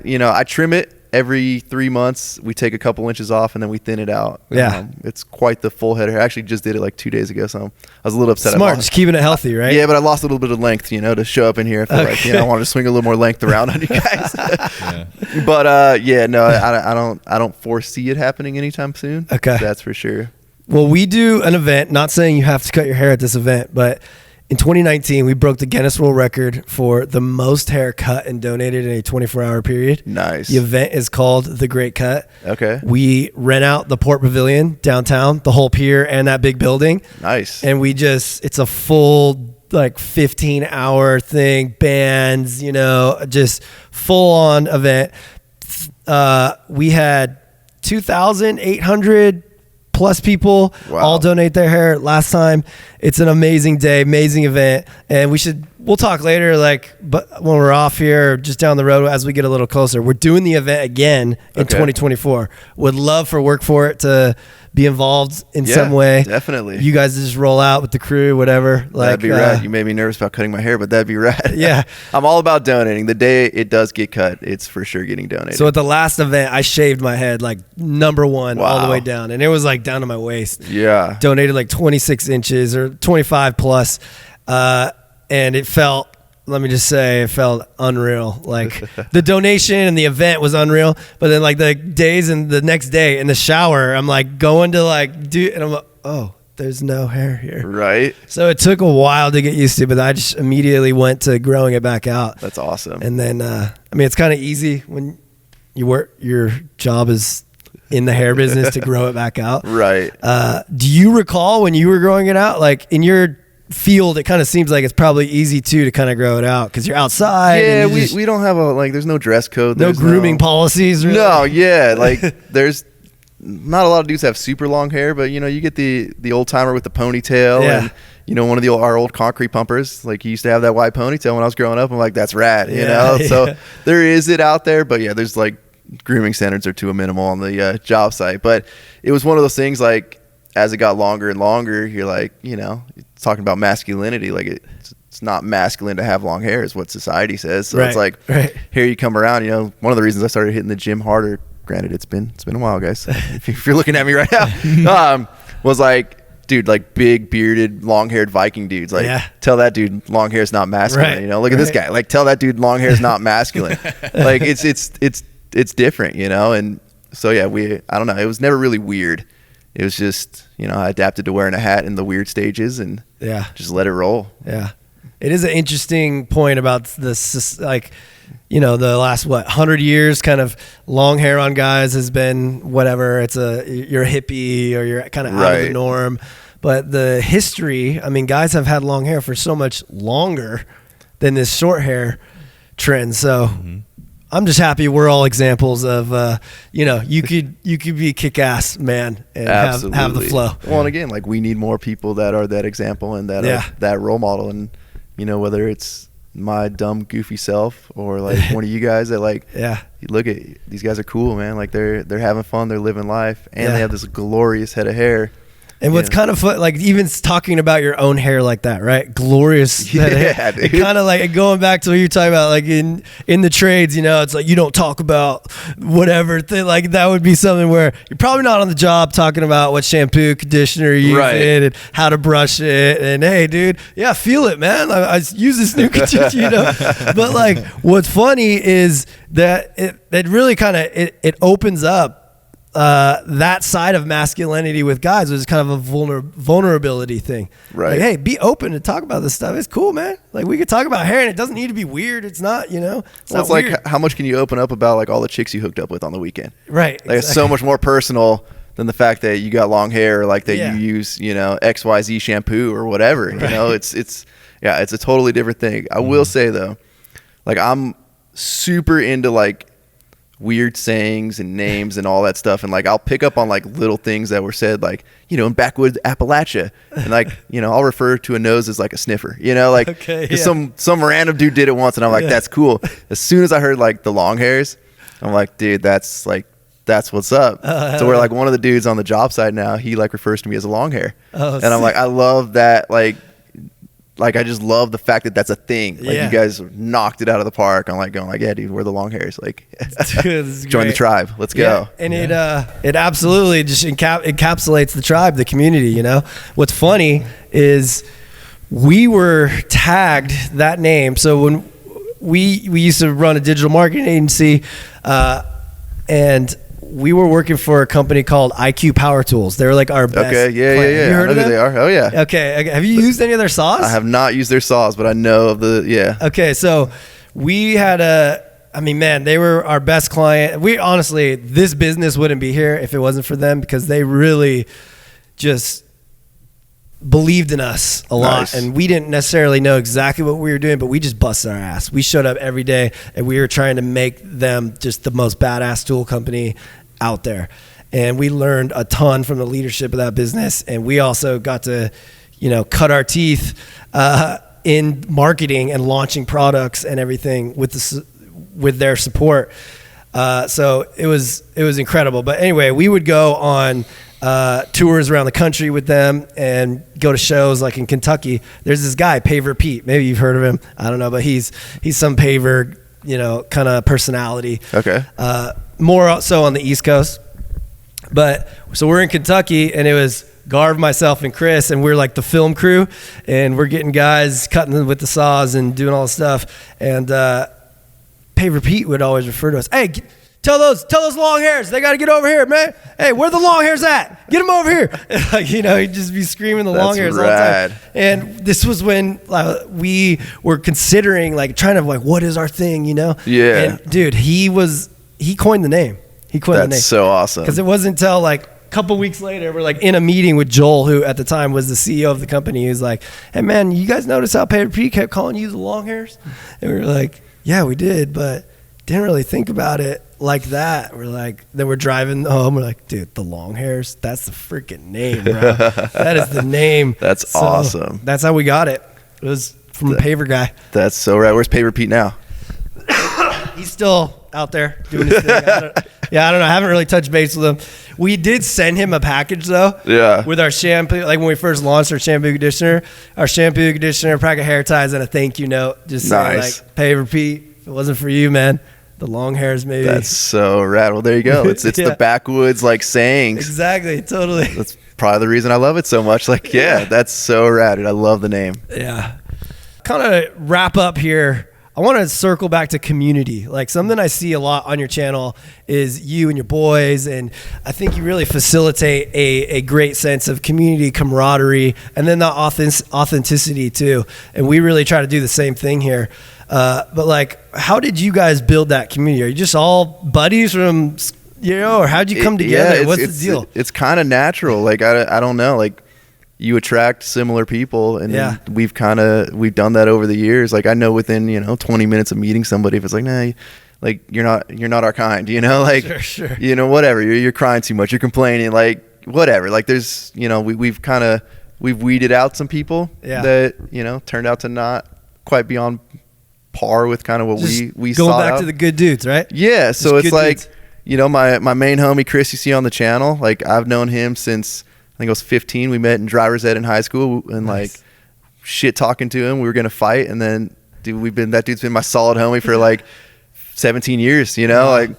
Speaker 3: trim it every 3 months. We take a couple inches off and then we thin it out.
Speaker 2: Yeah.
Speaker 3: It's quite the full head of hair. I actually just did it like 2 days ago. So I was a little upset. I
Speaker 2: Smart.
Speaker 3: lost-
Speaker 2: Just keeping it healthy, right?
Speaker 3: Yeah, but I lost a little bit of length, to show up in here. I feel like, I wanted to swing a little more length around on you guys.
Speaker 1: Yeah.
Speaker 3: But no, I don't foresee it happening anytime soon.
Speaker 2: Okay.
Speaker 3: That's for sure.
Speaker 2: Well, we do an event, not saying you have to cut your hair at this event, but in 2019, we broke the Guinness World Record for the most hair cut and donated in a 24-hour period.
Speaker 3: Nice.
Speaker 2: The event is called The Great Cut.
Speaker 3: Okay.
Speaker 2: We rent out the Port Pavilion downtown, the whole pier and that big building.
Speaker 3: Nice.
Speaker 2: And it's a full like 15-hour thing, bands, just full on event. We had 2,800 plus people
Speaker 3: Wow.
Speaker 2: all donate their hair last time. It's an amazing day, amazing event, and we should we'll talk later, like, but when we're off here, just down the road, as we get a little closer, we're doing the event again in 2024. Would love for Work For It to be involved in some way.
Speaker 3: Definitely.
Speaker 2: You guys just roll out with the crew, whatever. Like,
Speaker 3: that'd be rad. You made me nervous about cutting my hair, but that'd be rad.
Speaker 2: Yeah.
Speaker 3: I'm all about donating. The day it does get cut, it's for sure getting donated.
Speaker 2: So at the last event, I shaved my head like number one all the way down, and it was like down to my waist.
Speaker 3: Yeah.
Speaker 2: Donated like 26 inches or 25 plus. And it felt, let me just say, it felt unreal. Like the donation and the event was unreal, but then like the days and the next day in the shower, I'm like going to like do, and I'm like, oh, there's no hair here.
Speaker 3: Right.
Speaker 2: So it took a while to get used to, but I just immediately went to growing it back out.
Speaker 3: That's awesome.
Speaker 2: And then, I mean, it's kind of easy when you work, your job is in the hair business to grow it back out.
Speaker 3: Right.
Speaker 2: Do you recall when you were growing it out, like in your field, it kind of seems like it's probably easy too to kind of grow it out because you're outside.
Speaker 3: Yeah, we don't have there's no dress code.
Speaker 2: No grooming policies. Really.
Speaker 3: No, yeah, like there's not a lot of dudes have super long hair, but you get the old timer with the ponytail and one of our old concrete pumpers. Like he used to have that white ponytail when I was growing up. I'm like, that's rad, So there is it out there, but yeah, there's like grooming standards are to a minimal on the job site. But it was one of those things like as it got longer and longer, you're like, talking about masculinity, like it's not masculine to have long hair is what society says. So it's like here you come around, one of the reasons I started hitting the gym harder, granted it's been a while, guys, if you're looking at me right now, was like, dude, like big bearded long haired Viking dudes, like tell that dude long hair is not masculine. Look at this guy, like tell that dude long hair is not masculine. Like it's different, and so yeah, I don't know, it was never really weird. It was just, I adapted to wearing a hat in the weird stages and just let it roll. Yeah.
Speaker 2: It is an interesting point about this, like, the last, 100 years kind of long hair on guys has been whatever. You're a hippie or you're kind of out of the norm. But the history, I mean, guys have had long hair for so much longer than this short hair trend. So I'm just happy we're all examples of, you could be a kick-ass man and have the flow.
Speaker 3: Well, and again, like we need more people that are that example and that are that role model. And, whether it's my dumb, goofy self or like one of you guys that like, you look at these guys are cool, man. Like they're having fun, they're living life, and they have this glorious head of hair.
Speaker 2: And what's kind of fun, like even talking about your own hair like that, right? Glorious head of hair. Dude. It kind of like going back to what you're talking about, like in the trades, it's like you don't talk about whatever thing. Like that would be something where you're probably not on the job talking about what shampoo, conditioner you use and how to brush it. And hey, dude, feel it, man. I use this new conditioner, But like, what's funny is that it really kind of it opens up that side of masculinity with guys was kind of a vulnerability thing. Right. Like, hey, be open to talk about this stuff. It's cool, man. Like we could talk about hair and it doesn't need to be weird. It's not,
Speaker 3: it's like how much can you open up about like all the chicks you hooked up with on the weekend?
Speaker 2: Right.
Speaker 3: Like it's so much more personal than the fact that you got long hair or like that you use, XYZ shampoo or whatever. It's a totally different thing. I will say though, like I'm super into like weird sayings and names and all that stuff, and like I'll pick up on like little things that were said, like in backwoods Appalachia, and like I'll refer to a nose as like a sniffer, like because some random dude did it once, and I'm like that's cool. As soon as I heard like the Longhairs, I'm like, dude, that's what's up. So we're like one of the dudes on the job site now, he like refers to me as a long hair, and I'm like, I love that, like I just love the fact that that's a thing. Like you guys knocked it out of the park. I'm like going like, yeah, dude, we're the Longhairs. Like, join the tribe. Let's go.
Speaker 2: And it absolutely just encapsulates the tribe, the community. What's funny is we were tagged that name. So when we used to run a digital marketing agency, and we were working for a company called IQ Power Tools. They were like our best.
Speaker 3: Okay, yeah.
Speaker 2: You heard of them?
Speaker 3: Who they are? Oh yeah.
Speaker 2: Okay. Have you used any of their saws?
Speaker 3: I have not used their saws, but I know of
Speaker 2: Okay, so we had they were our best client. We honestly, this business wouldn't be here if it wasn't for them because they really just believed in us a lot. And we didn't necessarily know exactly what we were doing, but we just busted our ass. We showed up every day and we were trying to make them just the most badass tool company out there. And we learned a ton from the leadership of that business. And we also got to, cut our teeth in marketing and launching products and everything with their support. So it was incredible. But anyway, we would go on tours around the country with them and go to shows like in Kentucky. There's this guy, Paver Pete. Maybe you've heard of him. I don't know, but he's some paver, kind of personality.
Speaker 3: Okay.
Speaker 2: More so on the East Coast. But so we're in Kentucky, and it was Garv, myself, and Chris, and we're like the film crew, and we're getting guys cutting with the saws and doing all the stuff. And Paver Pete would always refer to us, hey, tell those Longhairs, they got to get over here, man. Hey, where the Longhairs at? Get them over here. Like, he'd just be screaming the Longhairs all the time. And this was when we were considering like trying to like, what is our thing,
Speaker 3: Yeah.
Speaker 2: And dude, he coined the name.
Speaker 3: That's so awesome.
Speaker 2: Because it wasn't until like a couple weeks later, we're like in a meeting with Joel, who at the time was the CEO of the company. He was like, hey man, you guys notice how Paver Pete kept calling you the Longhairs? And we were like, yeah, we did, but didn't really think about it like that. We're like, then we're driving home. We're like, dude, the Longhairs, that's the freaking name, bro. That is the name.
Speaker 3: That's awesome.
Speaker 2: That's how we got it. It was from a paver guy.
Speaker 3: That's so right. Where's Paver Pete now?
Speaker 2: He's still out there doing his thing. I don't know. I haven't really touched base with him. We did send him a package though.
Speaker 3: Yeah.
Speaker 2: With our shampoo, like when we first launched our shampoo conditioner, a pack of hair ties, and a thank you note. Just saying like, Paver Pete, if it wasn't for you, man, the Longhairs maybe.
Speaker 3: That's so rad. Well, there you go. It's the backwoods like sayings.
Speaker 2: Exactly. Totally.
Speaker 3: That's probably the reason I love it so much. Like, yeah, that's so rad. I love the name.
Speaker 2: Yeah. Kind of wrap up here. I want to circle back to community. Like something I see a lot on your channel is you and your boys, and I think you really facilitate a great sense of community, camaraderie, and then the authenticity too. And we really try to do the same thing here. But like, how did you guys build that community? Are you just all buddies from, or how'd you come together? What's the deal?
Speaker 3: It's kind of natural. Like, I don't know. Like, you attract similar people, and then we've done that over the years. Like, I know within 20 minutes of meeting somebody, if it's like, nah, like you're not our kind, like
Speaker 2: sure.
Speaker 3: Whatever, you're crying too much, you're complaining, like whatever. Like there's we've weeded out some people that turned out to not quite be on par with kind of what
Speaker 2: just
Speaker 3: we
Speaker 2: going back
Speaker 3: out.
Speaker 2: to the good dudes, right?
Speaker 3: Yeah, so
Speaker 2: just
Speaker 3: it's like dudes. My main homie Chris you see on the channel, like I've known him since I think I was 15. We met in driver's ed in high school, and like shit talking to him. We were gonna fight, and then that dude's been my solid homie for like 17 years. Like,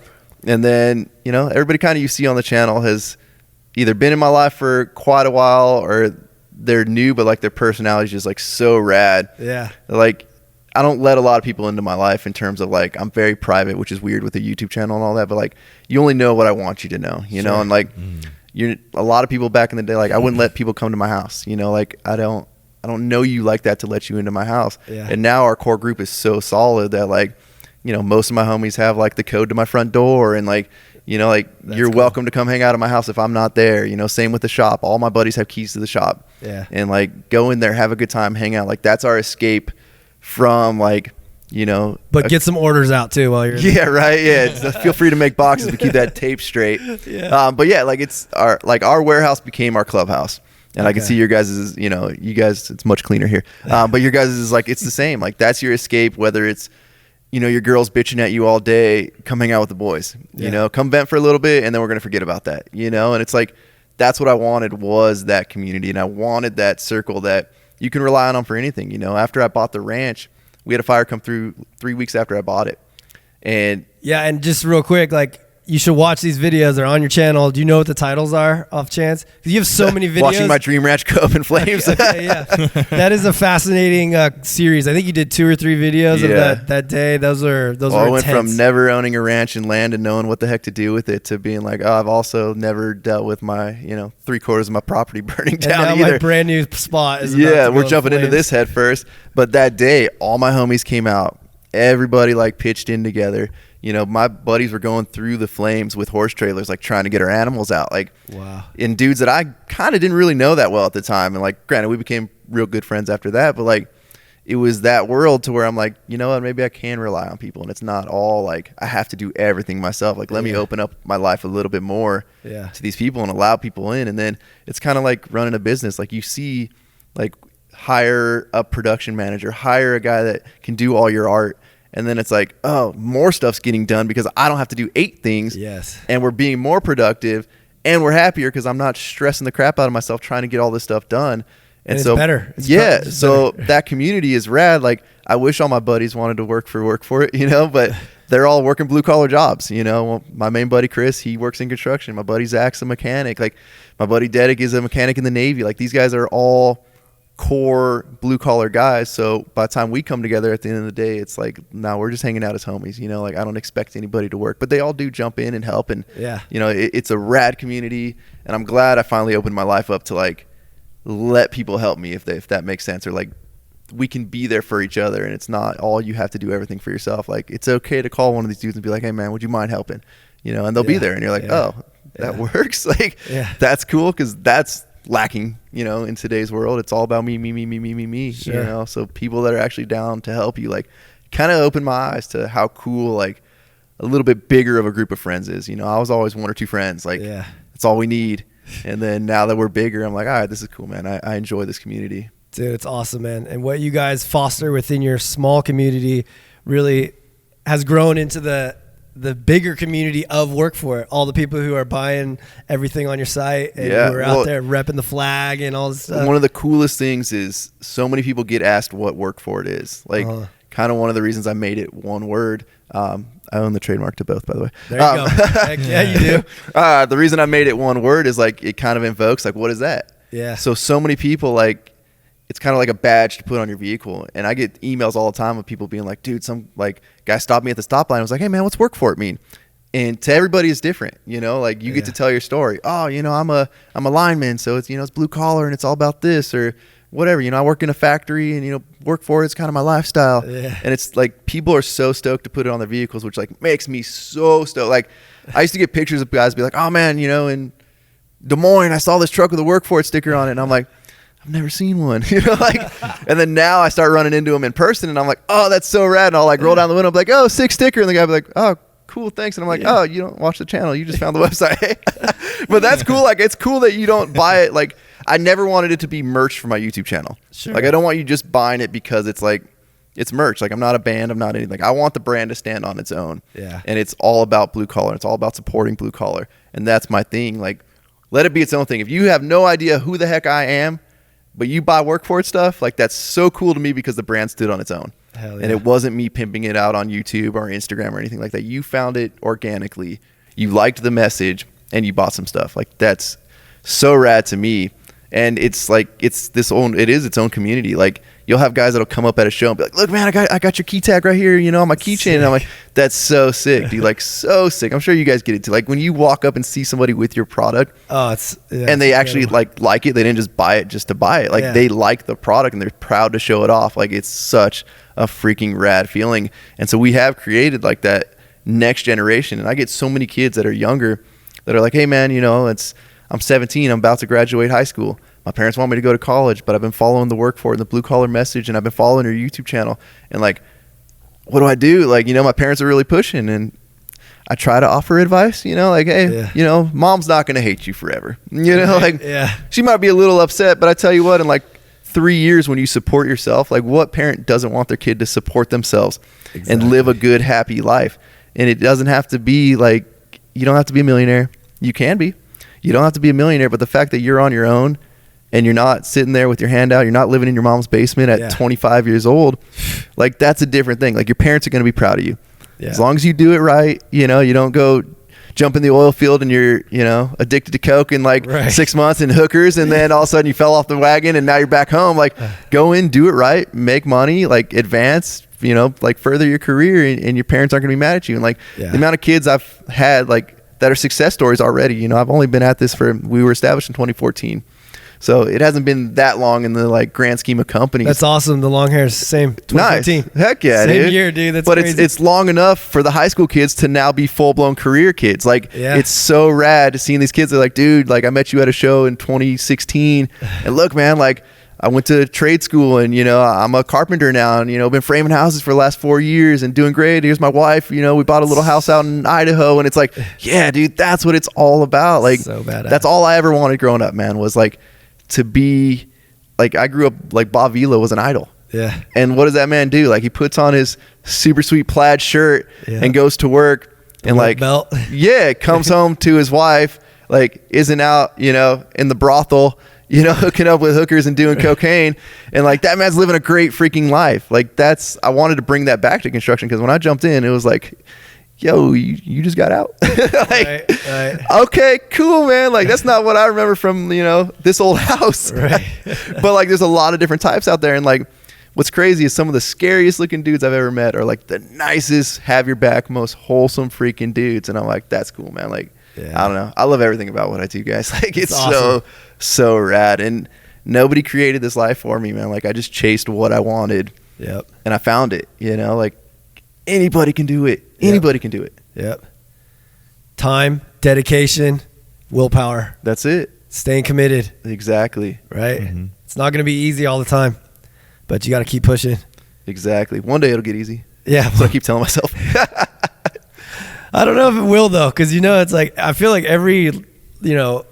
Speaker 3: and then everybody kind of you see on the channel has either been in my life for quite a while, or they're new, but like their personality is just like so rad.
Speaker 2: Yeah. Like,
Speaker 3: I don't let a lot of people into my life in terms of like, I'm very private, which is weird with a YouTube channel and all that, but like you only know what I want you to know, know, and like a lot of people back in the day, like I wouldn't let people come to my house, like I don't know you like that to let you into my house.
Speaker 2: Yeah.
Speaker 3: And now our core group is so solid that like, most of my homies have like the code to my front door, and like, like that's you're welcome to come hang out at my house if I'm not there. Same with the shop. All my buddies have keys to the shop.
Speaker 2: Yeah.
Speaker 3: And like go in there, have a good time, hang out. Like that's our escape from like,
Speaker 2: but get some orders out too while you're
Speaker 3: there. Right. Yeah. Feel free to make boxes to keep that tape straight.
Speaker 2: Yeah.
Speaker 3: But yeah, like it's our warehouse became our clubhouse. And I can see your guys is, you guys, it's much cleaner here. But your guys is like, it's the same. Like that's your escape, whether it's, your girl's bitching at you all day, come hang out with the boys, come vent for a little bit, and then we're going to forget about that, and it's like, that's what I wanted, was that community. And I wanted that circle that you can rely on for anything. After I bought the ranch, we had a fire come through 3 weeks after I bought it. And
Speaker 2: and just real quick, like, you should watch these videos. They're on your channel. Do you know what the titles are off chance? Because you have so many videos.
Speaker 3: Watching my dream ranch go up in flames.
Speaker 2: Okay, yeah. That is a fascinating series. I think you did 2 or 3 videos of that day. Those were intense.
Speaker 3: I went from never owning a ranch and land and knowing what the heck to do with it to being like, I've also never dealt with my, 3/4 of my property burning down
Speaker 2: and now
Speaker 3: either.
Speaker 2: My brand new spot is
Speaker 3: we're jumping into this head first. But that day, all my homies came out. Everybody like pitched in together. My buddies were going through the flames with horse trailers, like trying to get our animals out. Like,
Speaker 2: wow.
Speaker 3: And dudes that I kind of didn't really know that well at the time. And like, granted, we became real good friends after that. But like, it was that world to where I'm like, you know what, maybe I can rely on people. And it's not all like, I have to do everything myself. Like, let me open up my life a little bit more to these people and allow people in. And then it's kind of like running a business. Like you see, like, hire a production manager, hire a guy that can do all your art. And then it's like, oh, more stuff's getting done because I don't have to do 8 things.
Speaker 2: Yes.
Speaker 3: And we're being more productive and we're happier because I'm not stressing the crap out of myself trying to get all this stuff done.
Speaker 2: And
Speaker 3: so
Speaker 2: it's better.
Speaker 3: So that community is rad. Like, I wish all my buddies wanted to work for it, you know, but they're all working blue collar jobs. You know, well, my main buddy Chris, he works in construction. My buddy Zach's a mechanic. Like, my buddy Dedick is a mechanic in the Navy. Like, these guys are all core blue collar guys. So by the time we come together at the end of the day, it's like, now we're just hanging out as homies. You know, like, I don't expect anybody to work, but they all do jump in and help. And you know, it's a rad community. And I'm glad I finally opened my life up to like let people help me if that makes sense, or like we can be there for each other, and it's not all you have to do everything for yourself. Like, it's okay to call one of these dudes and be like, hey man, would you mind helping? You know, and they'll be there, and you're like, oh, that works. Like, that's cool, because that's lacking, you know, in today's world. It's all about me, sure. You know, so people that are actually down to help you, like, kind of opened my eyes to how cool, like, a little bit bigger of a group of friends is. You know, I was always 1 or 2 friends, like, that's all we need. And then now that we're bigger, I'm like, all right, this is cool, man. I enjoy this community.
Speaker 2: Dude, it's awesome, man. And what you guys foster within your small community really has grown into the bigger community of Work For It. All the people who are buying everything on your site and who are out there repping the flag and all this stuff.
Speaker 3: One of the coolest things is so many people get asked what Work For It is. Like, kind of one of the reasons I made it one word. I own the trademark to both, by the way.
Speaker 2: There you go. Heck yeah, you do.
Speaker 3: The reason I made it one word is like, it kind of invokes like, what is that?
Speaker 2: Yeah.
Speaker 3: So many people, like, it's kind of like a badge to put on your vehicle. And I get emails all the time of people being like, dude, some like guy stopped me at the stop line. I was like, hey man, what's Work For It mean? And to everybody it's different, you know, like you get to tell your story. Oh, you know, I'm a lineman, so it's, you know, it's blue collar and it's all about this, or whatever. You know, I work in a factory, and, you know, Work For It's kind of my lifestyle. Yeah. And it's like, people are so stoked to put it on their vehicles, which like makes me so stoked. Like, I used to get pictures of guys be like, oh man, you know, in Des Moines, I saw this truck with a Work For It sticker on it. And I'm like, I've never seen one, you know, like, and then now I start running into them in person, and I'm like, oh, that's so rad. And I'll like roll down the window, I'm like, oh, sick sticker. And the guy will be like, oh, cool, thanks. And I'm like, oh, you don't watch the channel, you just found the website. But that's cool. Like, it's cool that you don't buy it. Like, I never wanted it to be merch for my YouTube channel. Sure. Like, I don't want you just buying it because it's like, it's merch. Like, I'm not a band, I'm not anything. Like, I want the brand to stand on its own. Yeah. And it's all about blue collar. It's all about supporting blue collar. And that's my thing. Like, let it be its own thing. If you have no idea who the heck I am, but you buy Work For It stuff, like, that's so cool to me because the brand stood on its own. Hell yeah. And it wasn't me pimping it out on YouTube or Instagram or anything like that. You found it organically. You liked the message and you bought some stuff. Like, that's so rad to me. And it's like, it is its own community. Like, you'll have guys that'll come up at a show and be like, look, man, I got your key tag right here, you know, on my keychain. And I'm like, that's so sick, dude. Like, so sick. I'm sure you guys get it too. Like, when you walk up and see somebody with your product, and they actually like it, they didn't just buy it just to buy it. Like, they like the product and they're proud to show it off. Like, it's such a freaking rad feeling. And so we have created like that next generation. And I get so many kids that are younger that are like, hey man, you know, I'm 17, I'm about to graduate high school. My parents want me to go to college, but I've been following the Work For It and the blue collar message, and I've been following your YouTube channel. And like, what do I do? Like, you know, my parents are really pushing, and I try to offer advice, you know, like, hey, you know, mom's not going to hate you forever. You know, like, she might be a little upset, but I tell you what, in like 3 years when you support yourself, like, what parent doesn't want their kid to support themselves and live a good, happy life? And it doesn't have to be like, you don't have to be a millionaire. You can be. You don't have to be a millionaire, but the fact that you're on your own and you're not sitting there with your hand out, you're not living in your mom's basement at 25 years old, like, that's a different thing. Like, your parents are going to be proud of you. As long as you do it right, you know, you don't go jump in the oil field and you're, you know, addicted to coke in like 6 months and hookers, and then all of a sudden you fell off the wagon and now you're back home. Like, go in, do it right, make money, like, advance, you know, like, further your career, and your parents aren't going to be mad at you. And like, the amount of kids I've had, like, that are success stories already, you know, I've only been at this we were established in 2014. So it hasn't been that long in the like grand scheme of companies.
Speaker 2: That's awesome. The Longhairs, same. 2015.
Speaker 3: Nice. Heck yeah,
Speaker 2: same year, dude. That's crazy.
Speaker 3: It's long enough for the high school kids to now be full blown career kids. Like, it's so rad seeing these kids. They're like, dude, like, I met you at a show in 2016, and look, man, like, I went to trade school, and, you know, I'm a carpenter now, and, you know, been framing houses for the last 4 years and doing great. Here's my wife, you know, we bought a little house out in Idaho. And it's like, yeah, dude, that's what it's all about. Like,
Speaker 2: so badass.
Speaker 3: That's all I ever wanted growing up, man, was like to be like I grew up like Bob Vila was an idol.
Speaker 2: Yeah.
Speaker 3: And what does that man do? Like he puts on his super sweet plaid shirt and goes to work and like
Speaker 2: belt.
Speaker 3: Comes home to his wife, like isn't out, you know, in the brothel, you know, hooking up with hookers and doing cocaine. And like that man's living a great freaking life. Like I wanted to bring that back to construction because when I jumped in, it was like, yo, you just got out. Like, right. Okay, cool, man. Like that's not what I remember from, you know, this old house.
Speaker 2: Right.
Speaker 3: But like there's a lot of different types out there. And like what's crazy is some of the scariest looking dudes I've ever met are like the nicest, have your back, most wholesome freaking dudes. And I'm like, that's cool, man. Like, I don't know. I love everything about what I do, guys. Like it's awesome. so rad. And nobody created this life for me, man. Like I just chased what I wanted.
Speaker 2: Yep.
Speaker 3: And I found it, you know, like anybody can do it. Anybody can do it.
Speaker 2: Yep. Time, dedication, willpower.
Speaker 3: That's it.
Speaker 2: Staying committed.
Speaker 3: Exactly.
Speaker 2: Right? Mm-hmm. It's not going to be easy all the time, but you got to keep pushing.
Speaker 3: Exactly. One day it'll get easy.
Speaker 2: Yeah.
Speaker 3: That's what I keep telling myself.
Speaker 2: I don't know if it will, though, because, you know, it's like I feel like every, you know,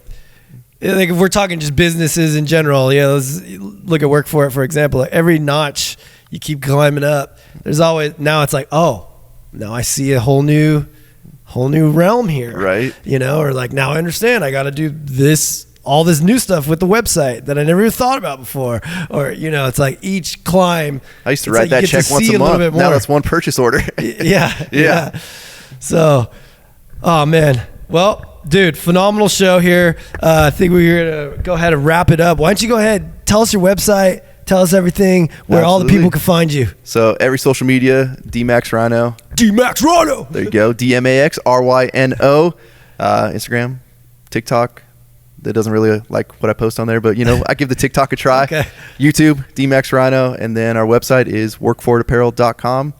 Speaker 2: like if we're talking just businesses in general, you know, let's look at Work For It, for example. Like every notch you keep climbing up, there's always, now it's like, oh, now I see a whole new realm here.
Speaker 3: Right.
Speaker 2: You know, or like now I understand I got to do this, all this new stuff with the website that I never even thought about before. Or, you know, it's like each climb.
Speaker 3: I used to write that check once a month. Now that's one purchase order.
Speaker 2: Yeah. So, oh man. Well, dude, phenomenal show here. I think we're going to go ahead and wrap it up. Why don't you go ahead, tell us your website, tell us everything, where all the people can find you.
Speaker 3: So every social media, DMAXRYNO.
Speaker 2: DMAXRYNO.
Speaker 3: There you go. DMAXRYNO. Instagram, TikTok. That doesn't really like what I post on there, but you know, I give the TikTok a try.
Speaker 2: Okay.
Speaker 3: YouTube, DMAXRYNO, and then our website is workforitapparel.com.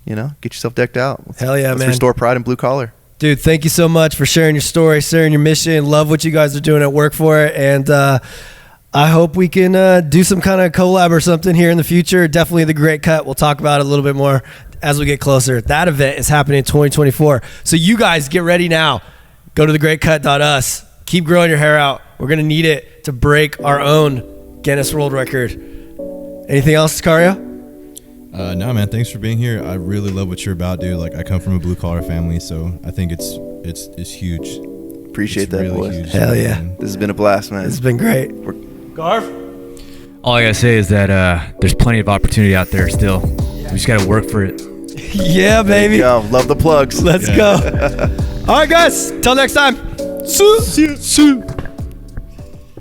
Speaker 3: You know, get yourself decked out.
Speaker 2: Hell yeah,
Speaker 3: let's
Speaker 2: man.
Speaker 3: Restore pride in blue collar.
Speaker 2: Dude, thank you so much for sharing your story, sharing your mission. Love what you guys are doing at Work For It, and I hope we can do some kind of collab or something here in the future. Definitely the Great Cut. We'll talk about it a little bit more as we get closer. That event is happening in 2024. So you guys get ready now. Go to thegreatcut.us. Keep growing your hair out. We're going to need it to break our own Guinness World Record. Anything else, Sicario?
Speaker 1: No, man. Thanks for being here. I really love what you're about, dude. Like I come from a blue collar family, so I think it's huge.
Speaker 3: Appreciate that,
Speaker 1: really
Speaker 3: boys.
Speaker 1: huge.
Speaker 2: Hell yeah.
Speaker 3: This has been a blast, man.
Speaker 2: This has been great. Garv?
Speaker 4: All I gotta say is that there's plenty of opportunity out there still. We just gotta work for it.
Speaker 2: Yeah, baby.
Speaker 3: Love the plugs.
Speaker 2: Let's go. All right, guys. Till next time. See you.